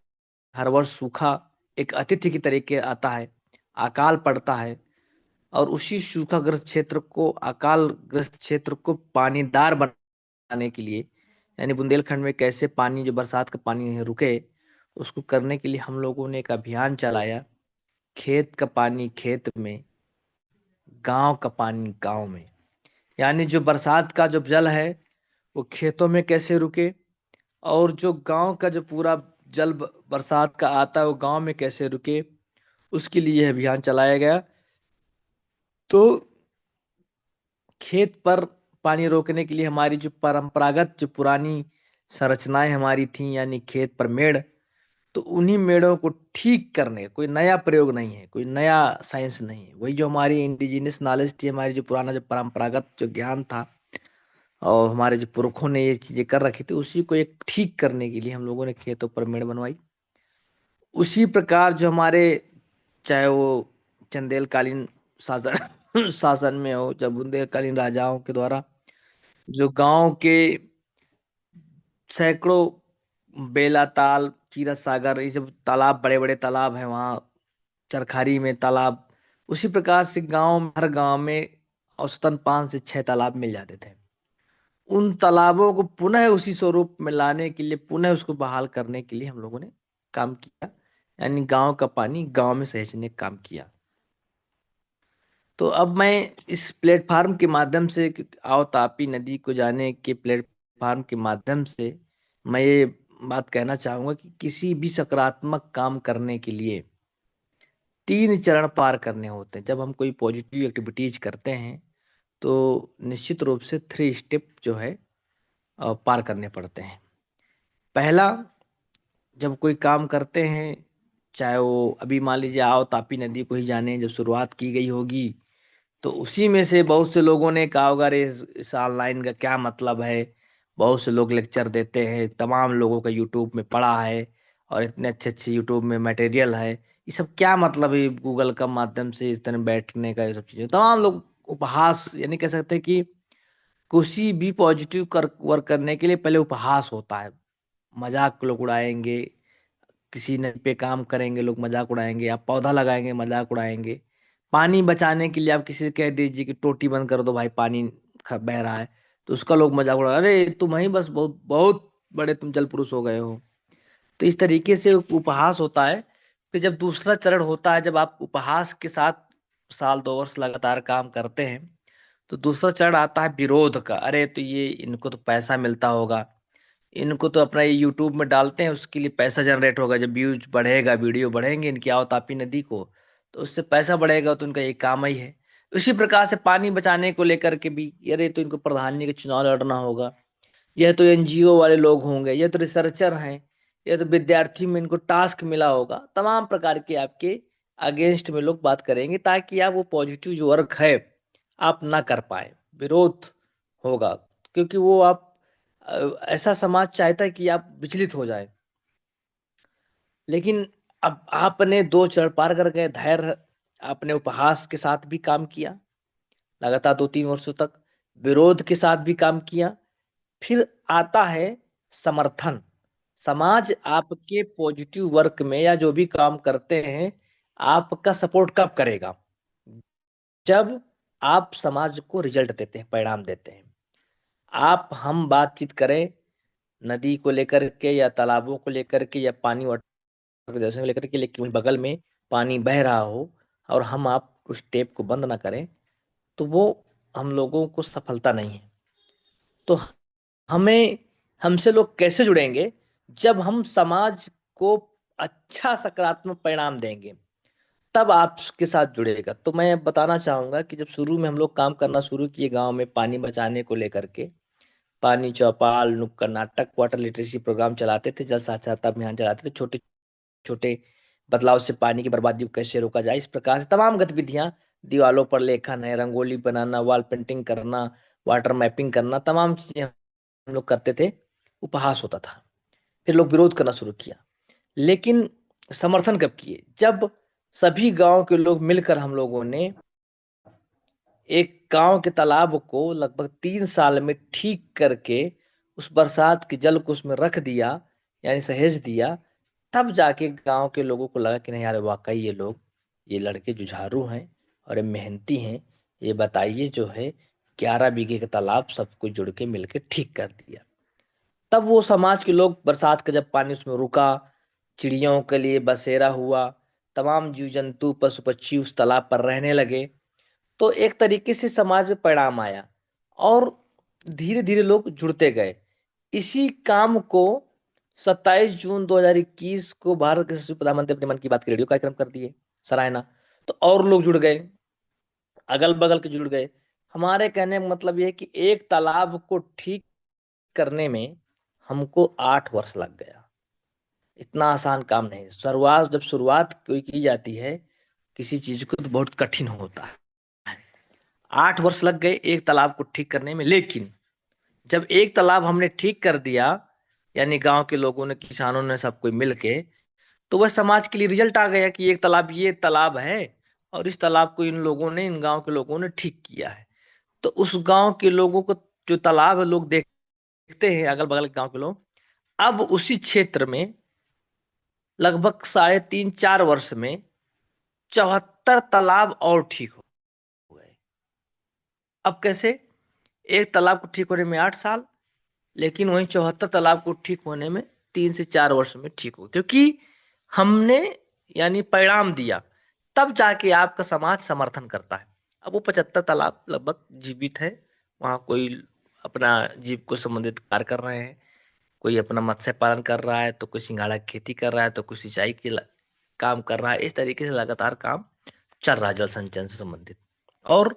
हर वर्ष सूखा एक अतिथि की तरीके आता है, अकाल पड़ता है, और उसी सूखाग्रस्त क्षेत्र को, अकाल ग्रस्त क्षेत्र को पानीदार बनाने के लिए, यानी बुंदेलखंड में कैसे पानी, जो बरसात का पानी है, रुके, उसको करने के लिए हम लोगों ने एक अभियान चलाया, खेत का पानी खेत में, गांव का पानी गांव में। यानी जो बरसात का जो जल है वो खेतों में कैसे रुके, और जो गांव का जो पूरा जल बरसात का आता है वो गांव में कैसे रुके, उसके लिए यह अभियान चलाया गया। तो खेत पर पानी रोकने के लिए हमारी जो परंपरागत, जो पुरानी संरचनाएं हमारी थी, यानी खेत पर मेड़, तो उन्हीं मेड़ों को ठीक करने, कोई नया प्रयोग नहीं है, कोई नया साइंस नहीं है, वही जो हमारी इंडिजिनियस नॉलेज थी, हमारी जो पुराना जो परंपरागत जो ज्ञान था और हमारे जो पुरखों ने ये चीजें कर रखी थी, उसी को एक ठीक करने के लिए हम लोगों ने खेतों पर मेड़ बनवाई। उसी प्रकार जो हमारे, चाहे वो चंदेलकालीन शासन शासन में हो, जब बुंदेलकालीन राजाओं के द्वारा जो गांव के सैकड़ों बेला ताल, चीरा सागर, ये सब तालाब, बड़े बड़े तालाब हैं वहाँ, चरखारी में तालाब, उसी प्रकार से गांव, हर गांव में औसतन 5 से 6 तालाब मिल जाते थे। उन तालाबों को पुनः उसी स्वरूप में लाने के लिए, पुनः उसको बहाल करने के लिए हम लोगों ने काम किया, यानी गांव का पानी गांव में सहेजने का काम किया। तो अब मैं इस प्लेटफार्म के माध्यम से, आओ तापी नदी को जाने के प्लेटफार्म के माध्यम से मैं ये बात कहना चाहूंगा कि किसी भी सकारात्मक काम करने के लिए 3 चरण पार करने होते हैं। जब हम कोई पॉजिटिव एक्टिविटीज करते हैं तो निश्चित रूप से 3 स्टेप जो है पार करने पड़ते हैं। पहला, जब कोई काम करते हैं, चाहे वो अभी मान लीजिए आओ तापी नदी को ही जाने, जब शुरुआत की गई होगी तो उसी में से बहुत से लोगों ने कहा होगा, अरे इस ऑनलाइन का क्या मतलब है, बहुत से लोग लेक्चर देते हैं, तमाम लोगों का यूट्यूब में पढ़ा है और इतने अच्छे अच्छे यूट्यूब में मटेरियल है, ये सब क्या मतलब है, गूगल का माध्यम से इस तरह बैठने का, ये सब चीजें, तमाम लोग उपहास, यानी कह सकते हैं कि किसी भी पॉजिटिव वर्क करने के लिए पहले उपहास होता है, मजाक लोग उड़ाएंगे, किसी न पे काम करेंगे लोग मजाक उड़ाएंगे, आप पौधा लगाएंगे मजाक उड़ाएंगे, पानी बचाने के लिए आप किसी से कह दीजिए कि टोटी बंद कर दो भाई, पानी बह रहा है, तो उसका लोग मजाक उड़ा, अरे तुम ही बस बहुत बहुत बड़े तुम जल पुरुष हो गए हो। तो इस तरीके से उपहास होता है। फिर जब दूसरा चरण होता है, जब आप उपहास के साथ 1-2 वर्ष लगातार काम करते हैं, तो दूसरा चरण आता है विरोध का। अरे तो ये, इनको तो पैसा मिलता होगा, इनको तो अपना ये यूट्यूब में डालते हैं, उसके लिए पैसा जनरेट होगा, जब व्यूज बढ़ेगा, वीडियो बढ़ेंगे इनकी आओ तापी नदी को, तो उससे पैसा बढ़ेगा, तो उनका ये काम ही है। उसी प्रकार से पानी बचाने को लेकर के भी, अरे तो इनको प्रधानी के चुनाव लड़ना होगा, यह तो एनजीओ वाले लोग होंगे, यह तो रिसर्चर हैं, यह तो विद्यार्थी में इनको टास्क मिला होगा, तमाम प्रकार के आपके अगेंस्ट में लोग बात करेंगे, ताकि आप वो पॉजिटिव जो वर्क है आप ना कर पाए, विरोध होगा, क्योंकि वो आप, ऐसा समाज चाहता है कि आप विचलित हो जाए। लेकिन अब आपने 2 चरण पार कर गए, धैर्य, आपने उपहास के साथ भी काम किया लगातार 2-3 वर्षों तक, विरोध के साथ भी काम किया, फिर आता है समर्थन। समाज आपके पॉजिटिव वर्क में या जो भी काम करते हैं, आपका सपोर्ट कब करेगा? जब आप समाज को रिजल्ट देते हैं, परिणाम देते हैं। आप हम बातचीत करें नदी को लेकर के या तालाबों को लेकर के या पानी वाटर जैसे को लेकर के, लेकिन वहीं बगल में पानी बह रहा हो और हम आप उस टेप को बंद ना करें, तो वो हम लोगों को सफलता नहीं है। तो हमें, हमसे लोग कैसे जुड़ेंगे? जब हम समाज को अच्छा सकारात्मक परिणाम देंगे, तब आपके साथ जुड़ेगा। तो मैं बताना चाहूंगा कि जब शुरू में हम लोग काम करना शुरू किए गांव में पानी बचाने को लेकर के, पानी चौपाल, नुक्कड़ नाटक, वाटर लिटरेसी प्रोग्राम चलाते थे, जल साक्षरता अभियान चलाते थे, छोटे छोटे बदलाव से पानी की बर्बादी को कैसे रोका जाए, इस प्रकार से तमाम गतिविधियां, दीवालों पर लेखन है, रंगोली बनाना, वॉल पेंटिंग करना, वाटर मैपिंग करना, तमाम चीजें हम लोग करते थे। उपहास होता था। फिर लोग विरोध करना शुरू किया, लेकिन समर्थन कब किए? जब सभी गांव के लोग मिलकर हम लोगों ने एक गांव के तालाब को लगभग 3 साल में ठीक करके उस बरसात के जल को उसमें रख दिया, यानी सहेज दिया। तब जाके गांव के लोगों को लगा कि नहीं यार, वाकई ये लोग, ये लड़के जुझारू हैं और ये मेहनती हैं। ये बताइए, जो है 11 बीघे का तालाब सबको जुड़ के मिलके ठीक कर दिया। तब वो समाज के लोग, बरसात का जब पानी उसमें रुका, चिड़ियों के लिए बसेरा हुआ, तमाम जीव जंतु पशु पक्षी उस तालाब पर रहने लगे, तो एक तरीके से समाज में परिणाम आया और धीरे धीरे लोग जुड़ते गए। इसी काम को 27 जून 2021 को भारत के यशस्वी प्रधानमंत्री अपने मन की बात के रेडियो कार्यक्रम कर दिए, सराहना। तो और लोग जुड़ गए, अगल बगल के जुड़ गए। हमारे कहने का मतलब यह है कि एक तालाब को ठीक करने में हमको 8 वर्ष लग गया। इतना आसान काम नहीं। जब शुरुआत कोई की जाती है किसी चीज को, तो बहुत कठिन होता है। 8 वर्ष लग गए एक तालाब को ठीक करने में। लेकिन जब एक तालाब हमने ठीक कर दिया, यानी गांव के लोगों ने, किसानों ने, सब कोई मिलके, तो वह समाज के लिए रिजल्ट आ गया कि एक तालाब, ये तालाब है और इस तालाब को इन लोगों ने, इन गांव के लोगों ने ठीक किया है। तो उस गांव के लोगों को जो तालाब है, लोग देखते हैं, अगल बगल के गांव के लोग। अब उसी क्षेत्र में लगभग 3.5-4 वर्ष में 74 तालाब और ठीक हो गए। अब कैसे? एक तालाब को ठीक होने में 8 साल, लेकिन वहीं 74 तालाब को ठीक होने में 3 से 4 वर्ष में ठीक हो, क्योंकि हमने यानी परिणाम दिया। तब जाके आपका समाज समर्थन करता है। अब वो 75 तालाब लगभग जीवित है, वहां कोई अपना जीव को संबंधित कार्य कर रहे हैं, कोई अपना मत्स्य पालन कर रहा है, तो कोई सिंघाड़ा की खेती कर रहा है, तो कोई सिंचाई के काम कर रहा है। इस तरीके से लगातार काम चल रहा है जल संचयन से संबंधित। और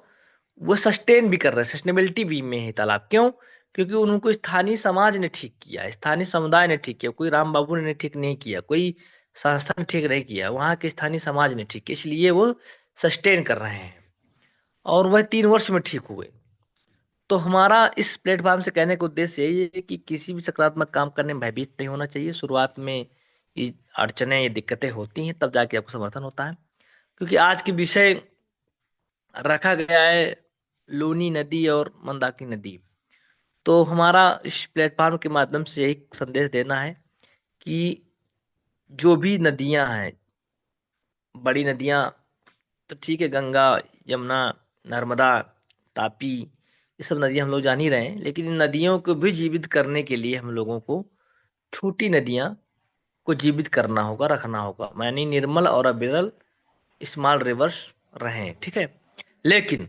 वो सस्टेन भी कर रहे हैं, सस्टेनेबिलिटी भी में है तालाब। क्यों? क्योंकि उनको स्थानीय समाज ने ठीक किया, स्थानीय समुदाय ने ठीक किया। कोई राम बाबू ने ठीक नहीं किया, कोई संस्था ने ठीक नहीं किया, वहां के स्थानीय समाज ने ठीक किया। इसलिए वो सस्टेन कर रहे हैं और वह 3 वर्ष में ठीक हुए। तो हमारा इस प्लेटफॉर्म से कहने का उद्देश्य यही है कि किसी भी सकारात्मक काम करने में भयभीत नहीं होना चाहिए। शुरुआत में ये अड़चने, ये दिक्कतें होती हैं, तब जाके आपको समर्थन होता है। क्योंकि आज की विषय रखा गया है लूनी नदी और मंदाकिनी नदी। तो हमारा इस प्लेटफॉर्म के माध्यम से यही संदेश देना है कि जो भी नदियां हैं, बड़ी नदियां तो ठीक है, गंगा, यमुना, नर्मदा, तापी, ये सब नदियां हम लोग जान ही रहे हैं, लेकिन इन नदियों को भी जीवित करने के लिए हम लोगों को छोटी नदियां को जीवित करना होगा, रखना होगा। यानी निर्मल और अविरल स्मॉल रिवर्स रहें, ठीक है। लेकिन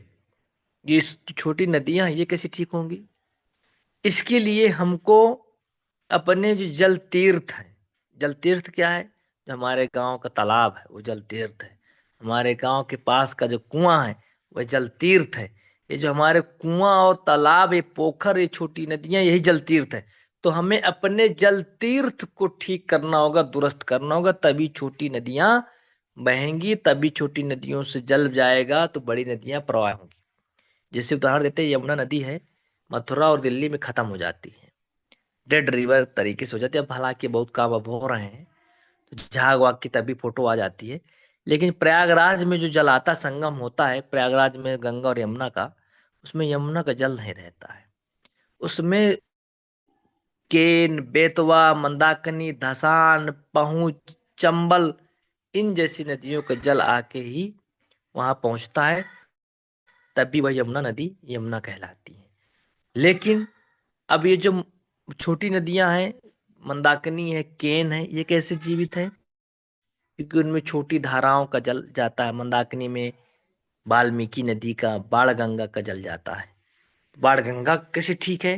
ये छोटी नदियां ये कैसे ठीक होंगी? इसके लिए हमको अपने जो जल तीर्थ हैं, जल तीर्थ क्या है? जो हमारे गांव का तालाब है वो जल तीर्थ है। हमारे गांव के पास का जो कुआं है वह जल तीर्थ है। ये जो हमारे कुआं और तालाब, ये पोखर, ये छोटी नदियां, यही जल तीर्थ है। तो हमें अपने जल तीर्थ को ठीक करना होगा, दुरुस्त करना होगा, तभी छोटी नदियां बहेंगी, तभी छोटी नदियों से जल जाएगा तो बड़ी नदियां प्रवाह होंगी। जैसे उदाहरण देते हैं, यमुना नदी है, मथुरा और दिल्ली में खत्म हो जाती है, डेड रिवर तरीके से हो जाती है। अब हालांकि बहुत काम अब हो रहे हैं, तो झाग वाग की तभी फोटो आ जाती है। लेकिन प्रयागराज में जो जल आता, संगम होता है प्रयागराज में गंगा और यमुना का, उसमें यमुना का जल नहीं रहता है। उसमें केन, बेतवा, मंदाकिनी, धसान, पहुंच, चंबल, इन जैसी नदियों का जल आके ही वहां पहुंचता है, तभी वह यमुना नदी यमुना कहलाती है। लेकिन अब ये जो छोटी नदियां हैं, मंदाकिनी है, केन है, ये कैसे जीवित है? क्योंकि उनमें छोटी धाराओं का जल जाता है। मंदाकिनी में वाल्मीकि नदी का, बाणगंगा का जल जाता है। बाणगंगा कैसे ठीक है?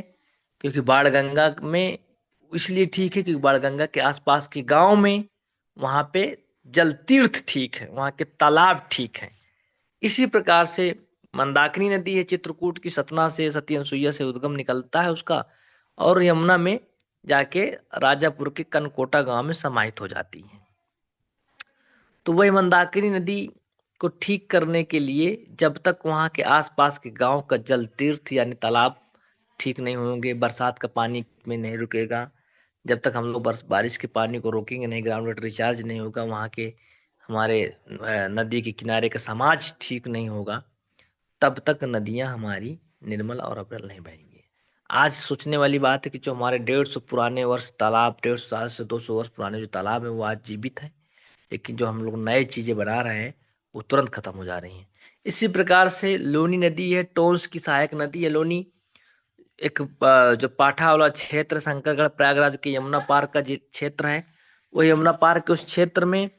क्योंकि बाणगंगा में इसलिए ठीक है क्योंकि बाणगंगा के आसपास के गांव में वहां पे जल तीर्थ ठीक है, वहां के तालाब ठीक है। इसी प्रकार से मंदाकिनी नदी है चित्रकूट की, सतना से, सती अनसुईया से उद्गम निकलता है उसका, और यमुना में जाके राजापुर के कनकोटा गांव में समाहित हो जाती है। तो वही मंदाकिनी नदी को ठीक करने के लिए जब तक वहां के आसपास के गांव का जल तीर्थ यानी तालाब ठीक नहीं होंगे, बरसात का पानी में नहीं रुकेगा, जब तक हम लोग बारिश के पानी को रोकेंगे नहीं, ग्राउंड वाटर रिचार्ज नहीं होगा, वहां के हमारे नदी के किनारे का समाज ठीक नहीं होगा, तब तक नदियां हमारी निर्मल और अविरल नहीं बहेंगी। आज सोचने वाली बात है कि जो हमारे 150 पुराने वर्ष तालाब, 150 साल से 200 वर्ष पुराने जो तालाब है वो आज जीवित है, लेकिन जो हम लोग नए चीजें बना रहे हैं वो तुरंत खत्म हो जा रही हैं। इसी प्रकार से लोनी नदी है, टोंस की सहायक नदी है लोनी। एक जो पाठा वाला क्षेत्र, शंकरगढ़ प्रयागराज के यमुना पार का जो क्षेत्र है, वो यमुना पार के उस क्षेत्र में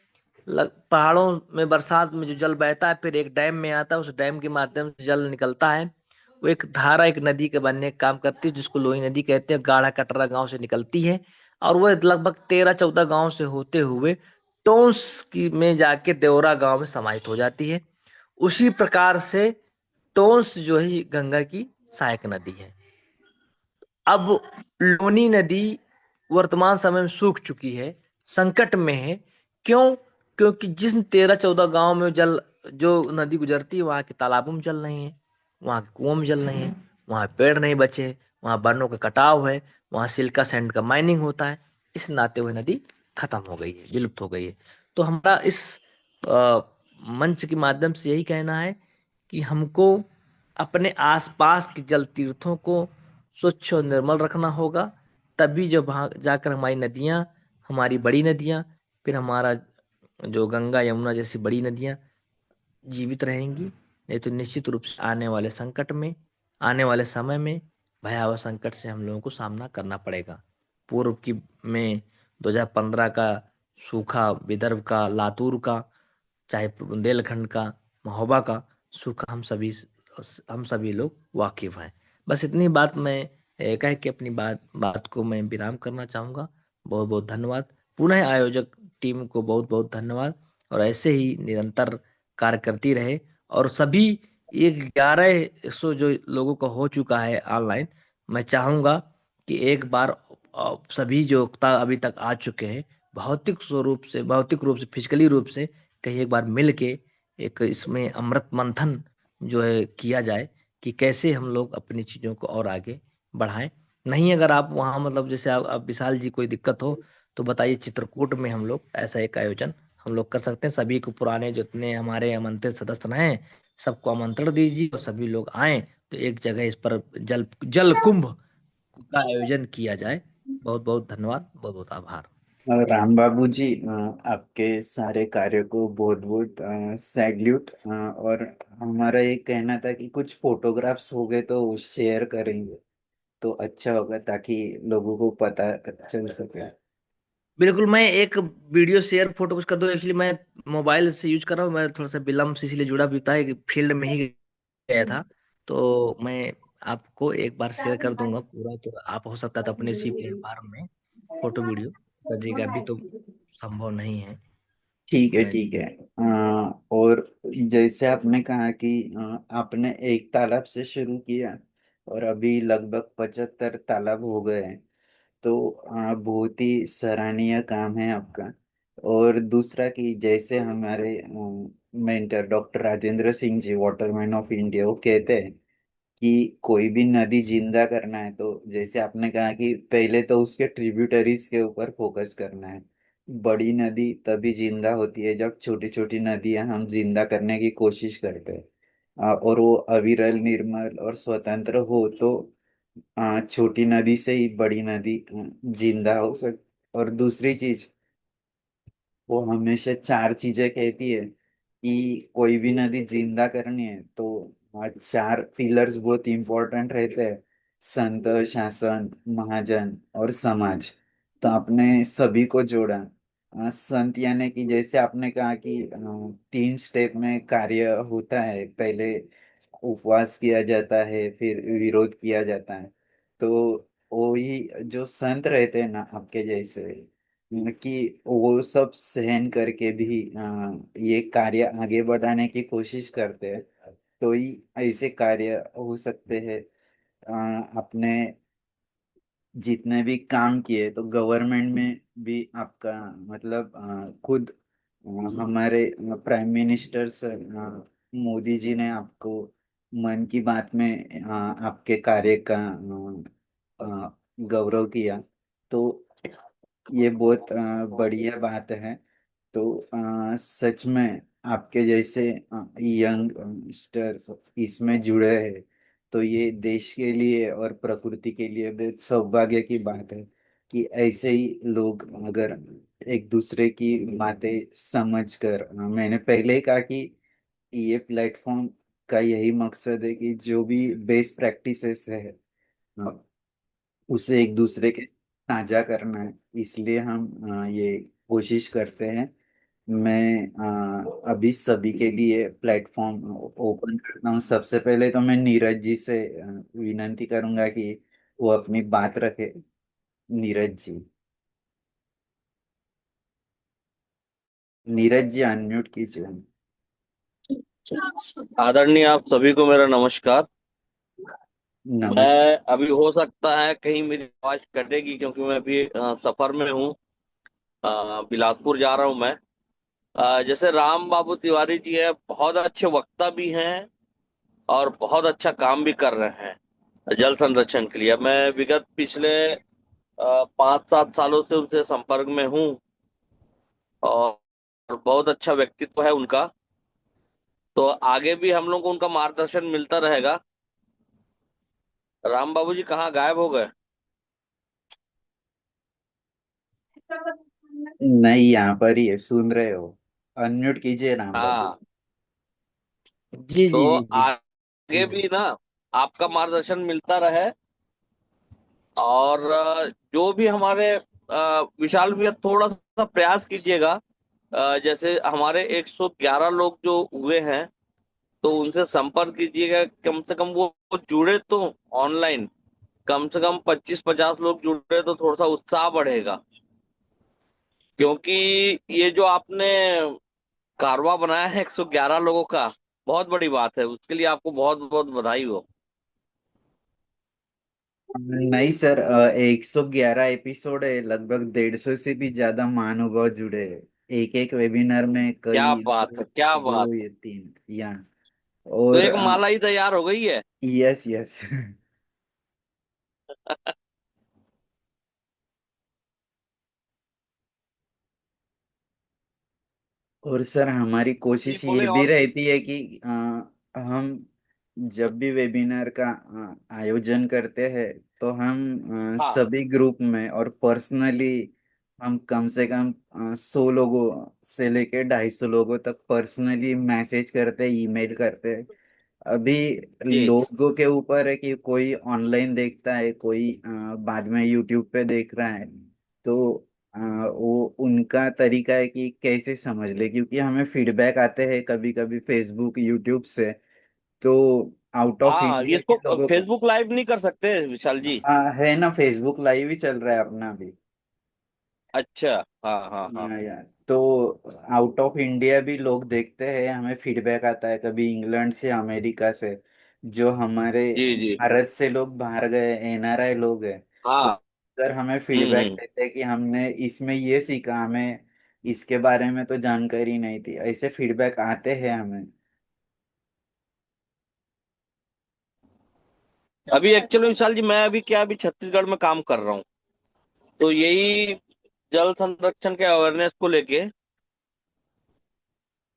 पहाड़ों में बरसात में जो जल बहता है फिर एक डैम में आता है, उस डैम के माध्यम से जल निकलता है, वो एक धारा, एक नदी के बनने का काम करती है, जिसको लोही नदी कहते हैं। गाढ़ा कटरा गांव से निकलती है और वह लगभग 13-14 गांव से होते हुए टोंस की में जाके देवरा गांव में समाहित हो जाती है। उसी प्रकार से टोंस जो है गंगा की सहायक नदी है। अब लोनी नदी वर्तमान समय में सूख चुकी है, संकट में है। क्यों? क्योंकि जिस 13-14 गांव में जल जो नदी गुजरती है वहां के तालाबों में जल नहीं है, वहां के कुओं में जल नहीं है, वहां पेड़ नहीं बचे, वहां वनों का कटाव है, वहां सिल्का सैंड का माइनिंग होता है। इस नाते हुए नदी खत्म हो गई है, विलुप्त हो गई है। तो हमारा इस अ, मंच के माध्यम से यही कहना है कि हमको अपने आसपास के जल तीर्थों को स्वच्छ और निर्मल रखना होगा, तभी जब वहां जाकर हमारी नदियां, हमारी बड़ी नदियां, फिर हमारा जो गंगा यमुना जैसी बड़ी नदियां जीवित रहेंगी। नहीं तो निश्चित रूप से आने वाले संकट में, आने वाले समय में भयावह संकट से हम लोगों को सामना करना पड़ेगा। पूर्व की में 2015 का सूखा, विदर्भ का, लातूर का, चाहे बुंदेलखंड का, महोबा का सूखा, हम सभी लोग वाकिफ हैं। बस इतनी बात मैं कह के अपनी बात बात को मैं विराम करना चाहूंगा। बहुत बहुत धन्यवाद। पुनः आयोजक टीम को बहुत बहुत धन्यवाद, और ऐसे ही निरंतर कार्य करती रहे। और सभी 1100 जो लोगों का हो चुका है ऑनलाइन, मैं चाहूंगा कि एक बार सभी जो वक्ता अभी तक आ चुके हैं भौतिक रूप से फिजिकली रूप से कहीं एक बार मिल के एक इसमें अमृत मंथन जो है किया जाए कि कैसे हम लोग अपनी चीजों को और आगे बढ़ाएं। नहीं, अगर आप वहाँ मतलब जैसे आप विशाल जी कोई दिक्कत हो तो बताइए, चित्रकूट में हम लोग ऐसा एक आयोजन हम लोग कर सकते हैं। सभी को, पुराने जितने हमारे आमंत्रित सदस्य हैं, सबको आमंत्रण दीजिए और सभी लोग आए तो एक जगह इस पर जल जल कुंभ का आयोजन किया जाए। बहुत बहुत धन्यवाद, बहुत बहुत आभार। राम बाबू जी, आपके सारे कार्य को बहुत बहुत सैल्यूट। और हमारा ये कहना था कि कुछ फोटोग्राफ्स हो गए तो शेयर करेंगे तो अच्छा होगा, ताकि लोगों को पता चल सके। बिल्कुल, मैं एक वीडियो शेयर फोटो कुछ कर दूं। एक्चुअली मैं मोबाइल से यूज कर रहा हूँ, मैं थोड़ा सा विलम्ब से इसलिए जुड़ा भी था, एक फील्ड में ही गया था। तो मैं आपको एक बार शेयर कर दूंगा पूरा, तो आप हो सकता है तो अपने इसी प्लेटफॉर्म में फोटो वीडियो करिएगा। अभी तो संभव नहीं है। ठीक है, मैं ठीक है। और जैसे आपने कहा कि आपने एक तालाब से शुरू किया और अभी लगभग 75 तालाब हो गए हैं, तो बहुत ही सराहनीय काम है आपका। और दूसरा कि जैसे हमारे mentor doctor Rajendra Singh ji, waterman of India, वो कहते हैं कि कोई भी नदी जिंदा करना है तो जैसे आपने कहा कि पहले तो उसके ट्रिब्यूटरीज के ऊपर फोकस करना है। बड़ी नदी तभी जिंदा होती है जब छोटी छोटी नदियां हम जिंदा करने की कोशिश करते हैं, और वो अविरल, निर्मल और स्वतंत्र हो, तो छोटी नदी से ही बड़ी नदी जिंदा हो सक। और दूसरी चीज, वो हमेशा 4 चीजें कहती है कि कोई भी नदी जिंदा करनी है तो 4 पिलर्स बहुत इंपॉर्टेंट रहते हैं: संत, शासन, महाजन और समाज। तो आपने सभी को जोड़ा। संत यानी कि जैसे आपने कहा कि 3 स्टेप में कार्य होता है, पहले उपवास किया जाता है, फिर विरोध किया जाता है। तो वही जो संत रहते हैं ना आपके जैसे, कि वो सब सहन करके भी ये कार्य आगे बढ़ाने की कोशिश करते हैं, तो ही ऐसे कार्य हो सकते हैं। आपने जितने भी काम किए तो गवर्नमेंट में भी आपका मतलब खुद हमारे prime minister sir Modi ji ने आपको मन की बात में आपके कार्य का गौरव किया। तो ये बहुत बढ़िया बात है। तो सच में आपके जैसे यंगस्टर्स इसमें जुड़े हैं, तो ये देश के लिए और प्रकृति के लिए बहुत सौभाग्य की बात है कि ऐसे ही लोग अगर एक दूसरे की बातें समझकर मैंने पहले ही कहा कि ये प्लेटफॉर्म का यही मकसद है कि जो भी बेस्ट प्रैक्टिसेस है उसे एक दूसरे के साझा करना है। इसलिए हम ये कोशिश करते हैं। मैं अभी सभी के लिए प्लेटफॉर्म ओपन करता हूँ। सबसे पहले तो मैं नीरज जी से विनंती करूंगा कि वो अपनी बात रखे। नीरज जी, नीरज जी अनम्यूट कीजिए। आदरणीय आप सभी को मेरा नमस्कार। नमस्कार। मैं अभी हो सकता है कहीं मेरी आवाज कटेगी क्योंकि मैं अभी सफर में हूँ। बिलासपुर जा रहा हूँ मैं। जैसे राम बाबू तिवारी जी हैं, बहुत अच्छे वक्ता भी हैं और बहुत अच्छा काम भी कर रहे हैं जल संरक्षण के लिए। मैं विगत पिछले 5-7 सालों से उनसे संपर्क में हूँ और बहुत अच्छा व्यक्तित्व है उनका। तो आगे भी हम लोग को उनका मार्गदर्शन मिलता रहेगा। राम बाबू जी कहाँ गायब हो गए? नहीं, यहाँ पर ही है, सुन रहे हो? अनम्यूट कीजिए राम बाबू। हाँ, जी जी तो जी जी। आगे भी ना आपका मार्गदर्शन मिलता रहे। और जो भी हमारे विशाल भैया थोड़ा सा प्रयास कीजिएगा। जैसे हमारे 111 लोग जो हुए हैं, तो उनसे संपर्क कीजिएगा। कम से कम वो जुड़े तो ऑनलाइन, कम से कम 25-50 लोग जुड़े तो थोड़ा सा उत्साह बढ़ेगा। क्योंकि ये जो आपने कारवा बनाया है 111 लोगों का, बहुत बड़ी बात है। उसके लिए आपको बहुत बहुत बधाई हो। नहीं सर, 111 एपिसोड है, लगभग 150 से भी ज्यादा महानुभाव जुड़े हैं। एक एक वेबिनार में क्या कई बात है, क्या बात दो है! या तीन या तो और एक माला ही तैयार हो गई है। Yes yes. और सर हमारी जी कोशिश ये बोले भी और कुछ। रहती है कि हम जब भी वेबिनार का आयोजन करते हैं तो हम हाँ सभी ग्रुप में और पर्सनली हम कम से कम 100 लोगों से लेके 250 लोगों तक पर्सनली मैसेज करते हैं, ईमेल करते हैं। अभी जी जी। लोगों के ऊपर है कि कोई ऑनलाइन देखता है, कोई बाद में यूट्यूब पे देख रहा है। तो वो उनका तरीका है कि कैसे समझ ले, क्योंकि हमें फीडबैक आते हैं कभी कभी फेसबुक यूट्यूब से। तो आउट ऑफ हाँ, इंडिया के इसको लोगों को फेसबुक लाइव नहीं कर सकते विशाल जी? है ना, फेसबुक लाइव ही चल रहा है अपना भी। अच्छा। हाँ हाँ हाँ। हाँ यार, तो आउट ऑफ इंडिया भी लोग देखते हैं, हमें फीडबैक आता है कभी इंग्लैंड से, अमेरिका से। जो हमारे जी जी। भारत से लोग बाहर गए एनआरआई लोग हैं, वो हाँ। अगर हमें फीडबैक हम्म। देते हैं कि हमने इसमें ये सीखा, हमें इसके बारे में तो जानकारी नहीं थी, ऐसे फीडबैक आते हैं हमें। अभी एक्चुअली विशाल जी, मैं अभी क्या, अभी छत्तीसगढ़ में काम कर रहा हूँ। तो यही जल संरक्षण के अवेयरनेस को लेके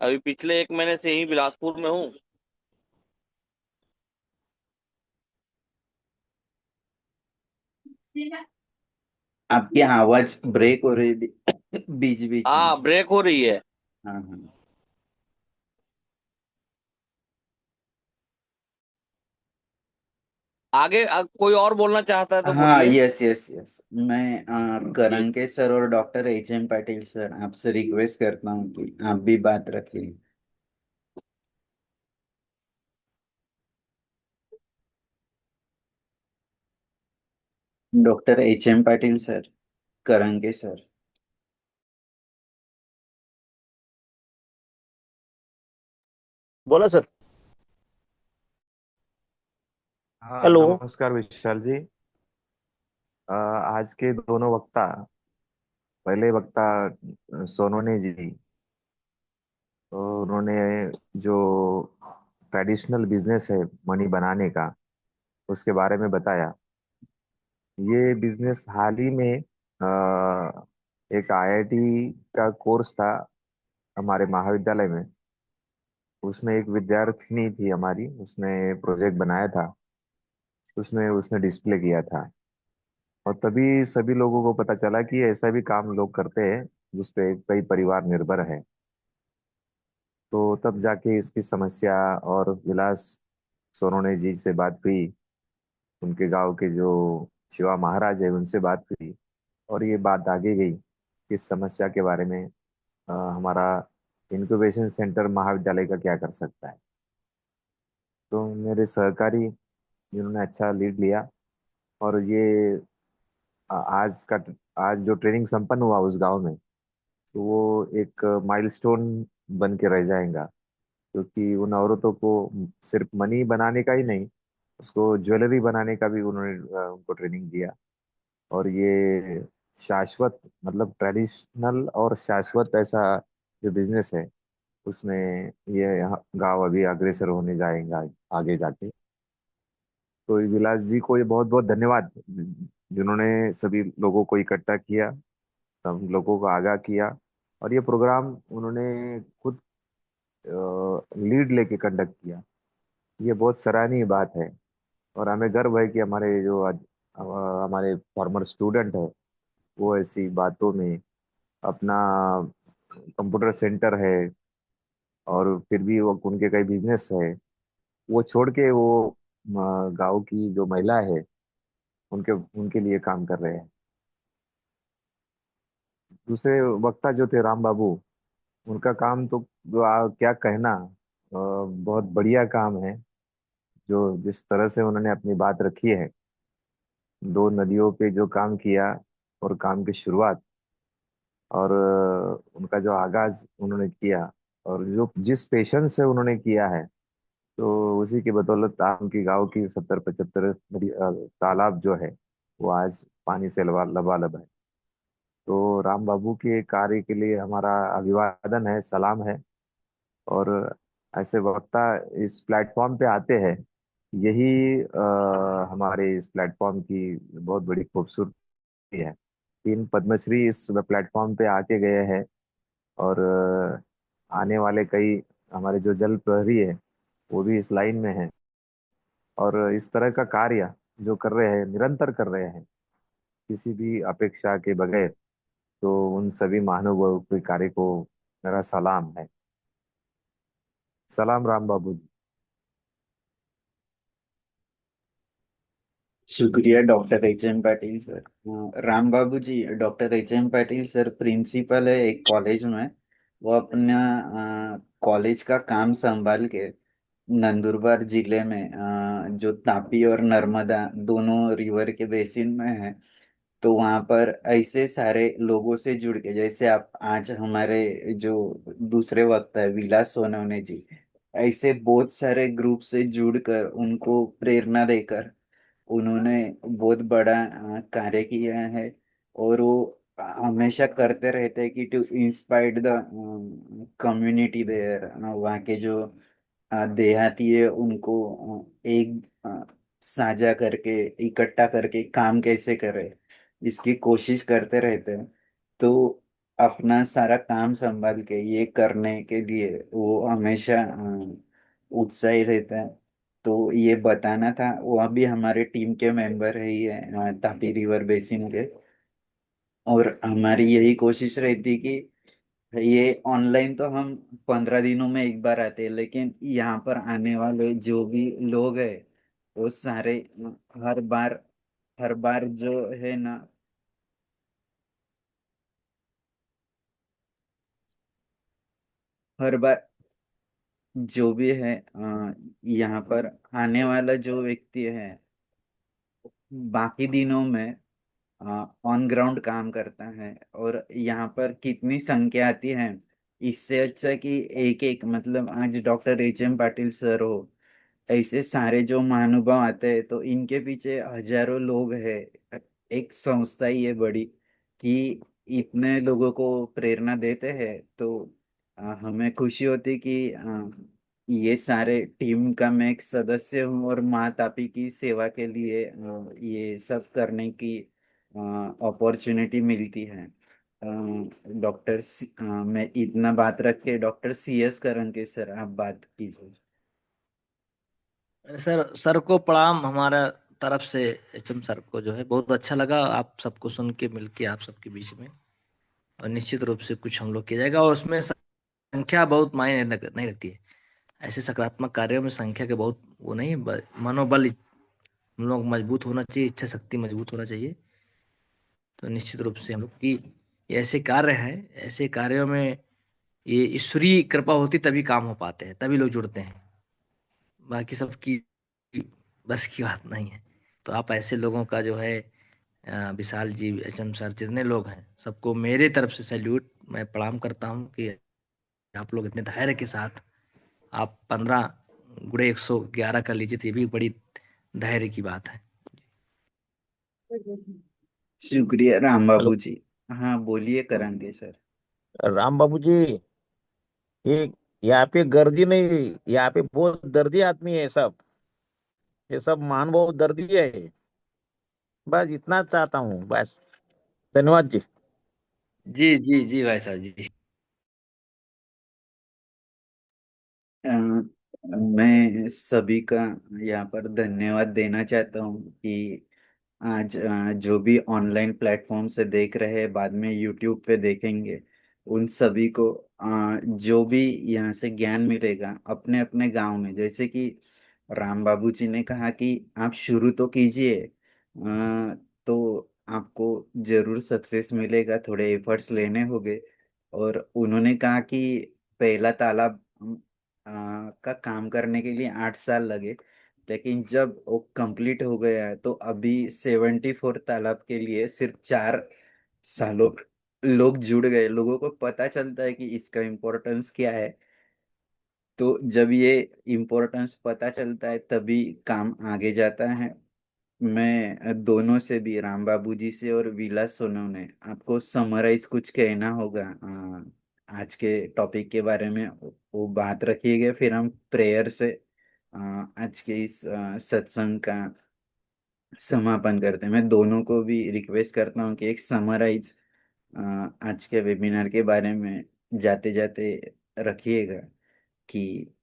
अभी पिछले 1 महीने से यही बिलासपुर में हूँ। आपकी आवाज ब्रेक हो रही बीच बीच में। हाँ, ब्रेक हो रही है। हाँ हाँ। आगे कोई और बोलना चाहता है तो हाँ बोलिए। यस यस यस, मैं जी। करंके सर और doctor H M Patil sir आपसे रिक्वेस्ट करता हूँ कि आप भी बात रखिए। Doctor H M Patil sir, करंके सर। बोला सर। हाँ, हेलो। नमस्कार विशाल जी। आज के दोनों वक्ता, पहले वक्ता सोनोने जी, तो उन्होंने जो ट्रेडिशनल बिजनेस है मनी बनाने का, उसके बारे में बताया। ये बिजनेस हाल ही में एक आईआईटी का कोर्स था हमारे महाविद्यालय में। उसमें एक विद्यार्थिनी थी हमारी, उसने प्रोजेक्ट बनाया था, उसमें उसने डिस्प्ले किया था। और तभी सभी लोगों को पता चला कि ऐसा भी काम लोग करते हैं जिसपे कई परिवार निर्भर है। तो तब जाके इसकी समस्या और विलास सोनोने जी से बात हुई, उनके गांव के जो शिवा महाराज है उनसे बात हुई, और ये बात आगे गई कि इस समस्या के बारे में हमारा इंक्यूबेशन सेंटर महाविद्यालय का क्या कर सकता है। तो मेरे सहकारी जिन्होंने अच्छा लीड लिया, और ये आज का आज जो ट्रेनिंग संपन्न हुआ उस गांव में, तो वो एक माइलस्टोन बन के रह जाएगा। क्योंकि उन औरतों को सिर्फ मनी बनाने का ही नहीं, उसको ज्वेलरी बनाने का भी उन्होंने उनको ट्रेनिंग दिया। और ये शाश्वत, मतलब ट्रेडिशनल और शाश्वत ऐसा जो बिजनेस है, उसमें ये गांव अभी अग्रसर होने जाएगा आगे जाके। तो विलास जी को ये बहुत बहुत धन्यवाद, जिन्होंने सभी लोगों को इकट्ठा किया, सब लोगों को आगाह किया, और ये प्रोग्राम उन्होंने खुद लीड लेके कंडक्ट किया। ये बहुत सराहनीय बात है। और हमें गर्व है कि हमारे जो आज हमारे फॉर्मर स्टूडेंट है, वो ऐसी बातों में अपना कंप्यूटर सेंटर है, और फिर भी वो उनके कई बिजनेस है, वो छोड़ के वो गांव की जो महिला है उनके उनके लिए काम कर रहे हैं। दूसरे वक्ता जो थे राम बाबू, उनका काम तो क्या कहना, बहुत बढ़िया काम है। जो जिस तरह से उन्होंने अपनी बात रखी है, दो नदियों पे जो काम किया, और काम की शुरुआत, और उनका जो आगाज उन्होंने किया, और जो जिस पेशेंस से उन्होंने किया है, तो उसी की बदौलत आज उनकी गांव की 70-75 तालाब जो है, वो आज पानी से लबालब है। तो राम बाबू के कार्य के लिए हमारा अभिवादन है, सलाम है। और ऐसे वक्ता इस प्लेटफॉर्म पे आते हैं, यही हमारे इस प्लेटफॉर्म की बहुत बड़ी खूबसूरती है। 3 पद्मश्री इस प्लेटफॉर्म पे आके गए हैं, और आने वाले कई हमारे जो जल प्रहरी है, वो भी इस लाइन में है। और इस तरह का कार्य जो कर रहे हैं, निरंतर कर रहे हैं, किसी भी अपेक्षा के बगैर, तो उन सभी महानुभावों के कार्य को मेरा सलाम है। सलाम राम बाबू जी। शुक्रिया doctor H M. Patil sir. Ram Babu ji, doctor H M. Patil sir principal है एक कॉलेज में। वो अपना कॉलेज का काम संभाल के नंदुरबार जिले में जो तापी और नर्मदा दोनों रिवर के बेसिन में है, तो वहाँ पर ऐसे सारे लोगों से जुड़ के, जैसे आप आज हमारे जो दूसरे वक्त है विलास सोनवने जी, ऐसे बहुत सारे ग्रुप से जुड़कर उनको प्रेरणा देकर उन्होंने बहुत बड़ा कार्य किया है। और वो हमेशा करते रहते हैं कि to inspire the community there, वहाँ के जो देहाती है उनको एक साझा करके, इकट्ठा करके काम कैसे करे, इसकी कोशिश करते रहते हैं। तो अपना सारा काम संभाल के ये करने के लिए वो हमेशा उत्साही रहता है। तो ये बताना था, वो अभी हमारे टीम के मेंबर है, ये तापी रिवर बेसिन के। और हमारी यही कोशिश रहती कि ये ऑनलाइन तो हम 15 दिनों में एक बार आते हैं, लेकिन यहाँ पर आने वाले जो भी लोग हैं वो सारे हर बार हर बार जो है ना, हर बार जो भी है यहाँ पर आने वाला जो व्यक्ति है बाकी दिनों में ऑन ग्राउंड काम करता है। और यहाँ पर कितनी संख्या आती है इससे अच्छा कि एक एक मतलब आज डॉक्टर एच.एम. पाटिल सर हो, ऐसे सारे जो महानुभाव आते हैं तो इनके पीछे हजारों लोग हैं। एक संस्था ही है बड़ी कि इतने लोगों को प्रेरणा देते हैं। तो हमें खुशी होती कि ये सारे टीम का मैं एक सदस्य हूँ और माँ तापी की सेवा के लिए ये सब करने की अपॉर्चुनिटी मिलती है। मैं इतना बात रख के डॉक्टर CS करंके सर आप बात कीजिए। सर सर को प्रणाम हमारा तरफ से। एचएम सर को जो है बहुत अच्छा लगा आप सबको सुन के मिलके आप सबके बीच में, और निश्चित रूप से कुछ हम लोग किया जाएगा, और उसमें संख्या बहुत मायने नहीं रखती है। ऐसे सकारात्मक कार्यों में संख्या के बहुत वो नहीं, मनोबल हम लोग मजबूत होना चाहिए, इच्छा शक्ति मजबूत होना चाहिए। तो निश्चित रूप से हम लोग की ये ऐसे कार्य हैं, ऐसे कार्यों में ये ईश्वरीय कृपा होती तभी काम हो पाते हैं, तभी लोग जुड़ते हैं, बाकी सबकी बस की बात नहीं है। तो आप ऐसे लोगों का जो है विशाल जी, एचएम सर, जितने लोग हैं सबको मेरे तरफ से सैल्यूट, मैं प्रणाम करता हूँ कि आप लोग इतने धैर्य के साथ आप 15 × 111 कर लीजिए, तो ये भी बड़ी धैर्य की बात है। शुक्रिया राम हेलो बाबू जी। हाँ बोलिए करंगे सर। राम बाबू जी, ये यहाँ पे गर्दी नहीं, यहाँ पे बहुत दर्दी आदमी है सब, ये सब महानुभाव दर्दी है। बस इतना चाहता हूँ बस। धन्यवाद जी। जी जी जी भाई साहब जी। अ, मैं सभी का यहाँ पर धन्यवाद देना चाहता हूँ कि आज जो भी ऑनलाइन प्लेटफॉर्म से देख रहे हैं, बाद में यूट्यूब पे देखेंगे, उन सभी को जो भी यहाँ से ज्ञान मिलेगा अपने अपने गांव में, जैसे कि राम बाबू जी ने कहा कि आप शुरू तो कीजिए, तो आपको जरूर सक्सेस मिलेगा, थोड़े एफर्ट्स लेने होंगे। और उन्होंने कहा कि पहला तालाब का काम करने के लिए 8 साल लगे, लेकिन जब वो कंप्लीट हो गया है तो अभी 74 तालाब के लिए सिर्फ 4 सालों लोग जुड़ गए। लोगों को पता चलता है कि इसका इम्पोर्टेंस क्या है। तो जब ये इम्पोर्टेंस पता चलता है तभी काम आगे जाता है। मैं दोनों से भी, राम बाबू जी से और विलास सोनवने, आपको समराइज कुछ कहना होगा आज के टॉपिक के बारे में, वो बात रखिएगा, फिर हम प्रेयर से आज के इस सत्संग का समापन करते हैं। मैं दोनों को भी रिक्वेस्ट करता हूँ कि एक समराइज आज के वेबिनार के बारे में जाते जाते रखिएगा कि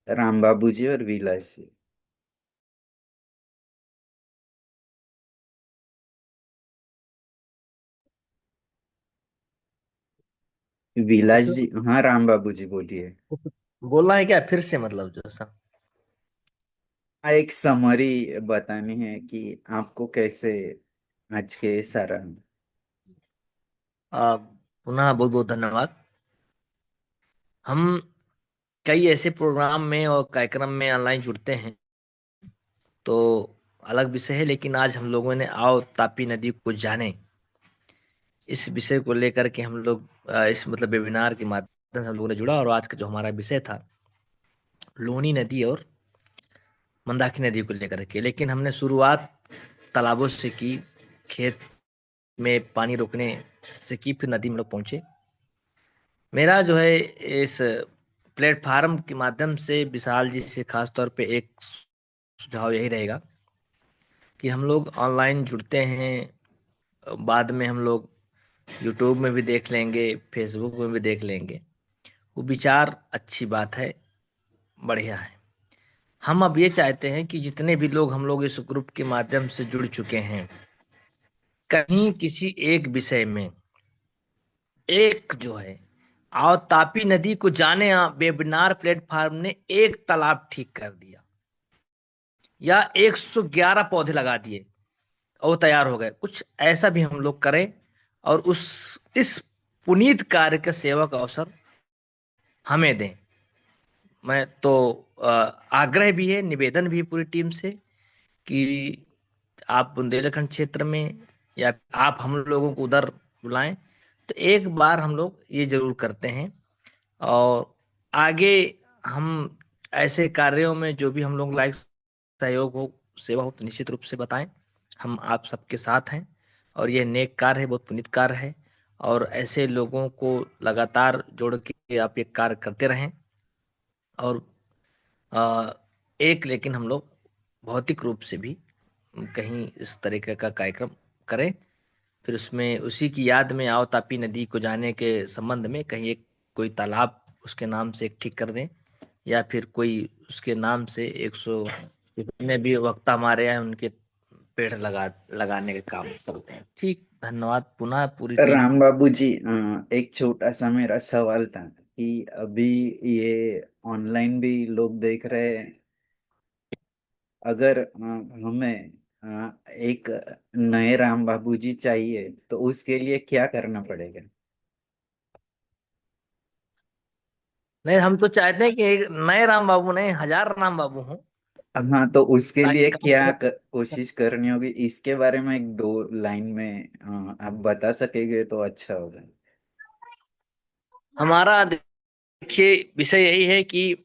राम बाबू जी और विलास जी। विलास कुछ जी, हाँ राम बाबू जी बोलिए। कुछ बोलना है क्या फिर से, मतलब जो सा हाँ, एक समरी बतानी है कि आपको कैसे आज के सारा। पुनः बहुत बहुत धन्यवाद। हम कई ऐसे प्रोग्राम में और कार्यक्रम में ऑनलाइन जुड़ते हैं, तो अलग विषय है, लेकिन आज हम लोगों ने आओ तापी नदी को जाने, इस विषय को लेकर के हम लोग इस मतलब वेबिनार के माध्यम से हम लोगों ने जुड़ा, और आज का जो हमारा विषय था लूनी नदी और मंदाकिनी नदी को लेकर के। लेकिन हमने शुरुआत तालाबों से की, खेत में पानी रोकने से की, फिर नदी में लोग पहुंचे। मेरा जो है इस प्लेटफार्म के माध्यम से विशाल जी से खास तौर पे एक सुझाव यही रहेगा कि हम लोग ऑनलाइन जुड़ते हैं, बाद में हम लोग यूट्यूब में भी देख लेंगे, फेसबुक में भी देख लेंगे, वो विचार अच्छी बात है, बढ़िया है। हम अब ये चाहते हैं कि जितने भी लोग हम लोग इस ग्रुप के माध्यम से जुड़ चुके हैं, कहीं किसी एक विषय में एक जो है, और तापी नदी को जाने वेबिनार प्लेटफॉर्म ने एक तालाब ठीक कर दिया या 111 पौधे लगा दिए और वो तैयार हो गए, कुछ ऐसा भी हम लोग करें, और उस इस पुनीत कार्य का सेवा का अवसर हमें दें। मैं तो आग्रह भी है, निवेदन भी है पूरी टीम से कि आप बुंदेलखंड क्षेत्र में या आप हम लोगों को उधर बुलाएं, तो एक बार हम लोग ये जरूर करते हैं और आगे हम ऐसे कार्यों में जो भी हम लोग लाइक सहयोग हो, सेवा हो, तो निश्चित रूप से बताएं। हम आप सबके साथ हैं और यह नेक कार्य है, बहुत पुनीत कार्य है। और ऐसे लोगों को लगातार जोड़ के आप ये कार्य करते रहें। और अ, एक लेकिन हम लोग भौतिक रूप से भी कहीं इस तरीके का कार्यक्रम करें, फिर उसमें उसी की याद में आओ तापी नदी को जाने के संबंध में कहीं एक कोई तालाब उसके नाम से एक ठीक कर दें, या फिर कोई उसके नाम से 100 जितने भी वक्ता हमारे हैं उनके पेड़ लगाने का काम करते हैं। ठीक, धन्यवाद पुनः पूरी टीम। राम बाबू जी, एक छोटा सा मेरा सवाल था कि अभी ये ऑनलाइन भी लोग देख रहे हैं। अगर हमें एक नए राम बाबू जी चाहिए तो उसके लिए क्या करना पड़ेगा? नहीं, हम तो चाहते हैं कि एक नए राम बाबू नहीं, 1000 राम बाबू हों, हाँ, तो उसके ताकि लिए क्या काम कोशिश करनी होगी इसके बारे में एक दो लाइन में आप बता सकेंगे तो अच्छा होगा। हमारा देखिए विषय यही है कि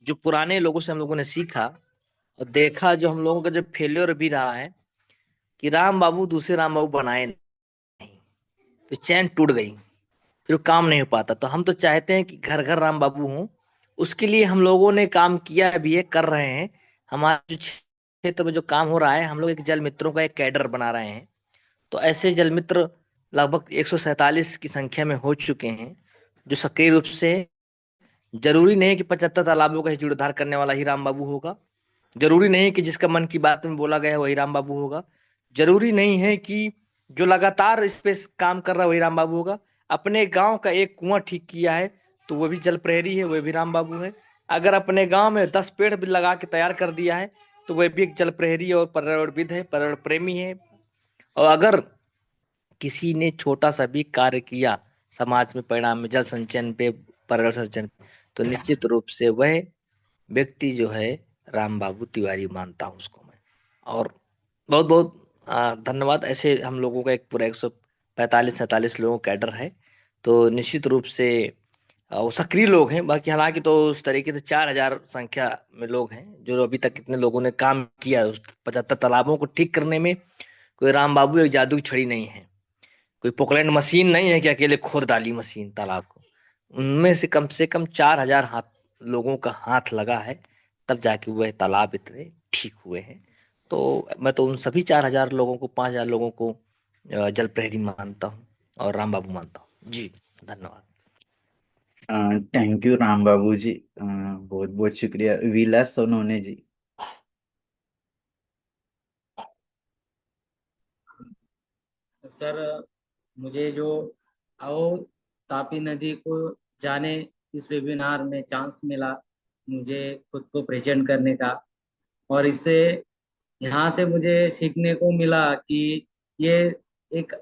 जो पुराने लोगों से हम लोगों ने सीखा और देखा, जो हम लोगों का जो फेल्योर भी रहा है कि राम बाबू दूसरे राम बाबू बनाए नहीं, तो चैन टूट गई, फिर वो काम नहीं हो पाता। तो हम तो चाहते हैं कि घर घर राम बाबू हों। उसके लिए हम लोगों ने काम किया भी है, कर रहे हैं। हमारे जो क्षेत्र में जो काम हो रहा है, हम लोग एक जल मित्रों का एक कैडर बना रहे हैं। तो ऐसे जल मित्र लगभग 147 की संख्या में हो चुके हैं, जो सक्रिय रूप से। जरूरी नहीं कि 75 तालाबों का ही जीर्णोद्धार करने वाला ही राम बाबू होगा। जरूरी नहीं कि जिसका मन की बात में बोला गया है वही राम बाबू होगा। जरूरी नहीं है कि जो लगातार इस पे काम कर रहा है वही राम बाबू होगा। अपने गांव का एक कुआं ठीक किया है तो वो भी जल प्रहरी है, वह भी राम बाबू है। अगर अपने गांव में 10 पेड़ भी लगा के तैयार कर दिया है तो वह भी एक जल प्रहरी और पर्यावरणविद है, पर्यावरण प्रेमी है। और अगर किसी ने छोटा सा भी कार्य किया समाज में, परिणाम में, जल संचयन पे, पर्यावरण संचयन पे, तो निश्चित रूप से वह व्यक्ति जो है राम बाबू तिवारी मानता हूं उसको मैं। और बहुत बहुत धन्यवाद। ऐसे हम लोगों का एक पूरा 145-47 लोगों का कैडर है। तो निश्चित रूप से वो सक्रिय लोग हैं। बाकी हालांकि तो उस तरीके से 4000 संख्या में लोग हैं जो अभी तक कितने लोगों ने काम किया उस 75 तालाबों को ठीक करने में। कोई राम बाबू एक जादू की छड़ी नहीं है, कोई पोकलैंड मशीन नहीं है कि अकेले खोद डाली मशीन तालाब को। उनमें से कम 4000 हाथ लोगों का हाथ लगा है, तब जाके वह तालाब इतने ठीक हुए हैं। तो मैं तो उन सभी 4000 लोगों को, 5000 लोगों को जल प्रहरी मानता हूँ और राम बाबू मानता हूँ जी। धन्यवाद। थैंक यू राम बाबू जी, बहुत बहुत शुक्रिया। विलास सोनोने जी। सर, मुझे जो आओ तापी नदी को जाने इस वेबिनार में चांस मिला, मुझे खुद को प्रेजेंट करने का। और इससे यहाँ से मुझे सीखने को मिला कि ये एक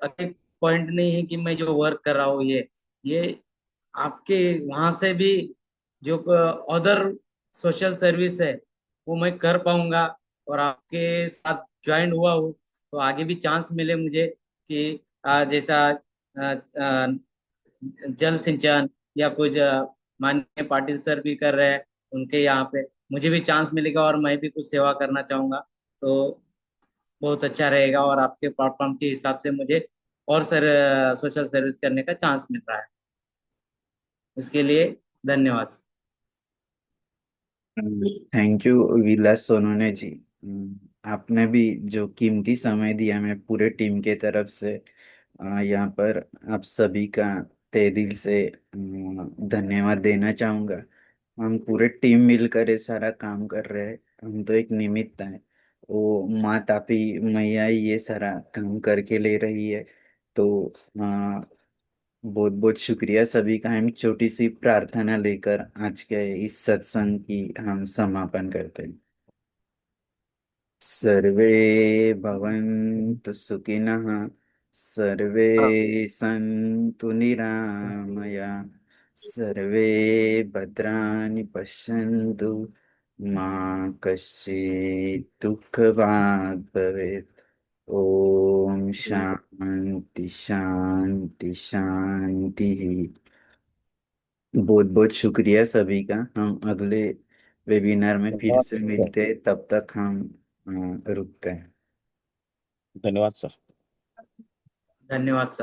पॉइंट नहीं है कि मैं जो वर्क कर रहा हूँ ये आपके वहां से भी जो अदर सोशल सर्विस है वो मैं कर पाऊंगा। और आपके साथ ज्वाइन हुआ हूँ तो आगे भी चांस मिले मुझे कि जैसा जल सिंचन या कुछ माननीय पाटिल सर भी कर रहे हैं उनके यहाँ पे, मुझे भी चांस मिलेगा और मैं भी कुछ सेवा करना चाहूंगा। तो बहुत अच्छा रहेगा और आपके प्लेटफॉर्म के हिसाब से मुझे और सर सोशल सर्विस करने का चांस मिल रहा है। उसके लिए धन्यवाद। थैंक यू विलास सोनोने जी। आपने भी जो कीमती समय दिया, मैं पूरे टीम के तरफ से यहाँ पर आप सभी का तहे दिल से धन्यवाद देना चाहूँगा। हम पूरे टीम मिलकर ये सारा काम कर रहे हैं, हम तो एक निमित्त है। वो माँ तापी मैया ही ये सारा काम करके ले रही है। तो बहुत बहुत शुक्रिया सभी का। हम छोटी सी प्रार्थना लेकर आज के इस सत्संग की हम समापन करते हैं। सर्वे भवन्तु सुखिनः, सर्वे सन्तु निरामया, सर्वे भद्राणि पश्यन्तु, मा कश्चित् दुःखभाग् भवेत्। ओम शांति शांति शांति। बहुत बहुत शुक्रिया सभी का। हम अगले वेबिनार में फिर धन्यवाद से सर। मिलते हैं, तब तक हम रुकते हैं। धन्यवाद सर। धन्यवाद सर।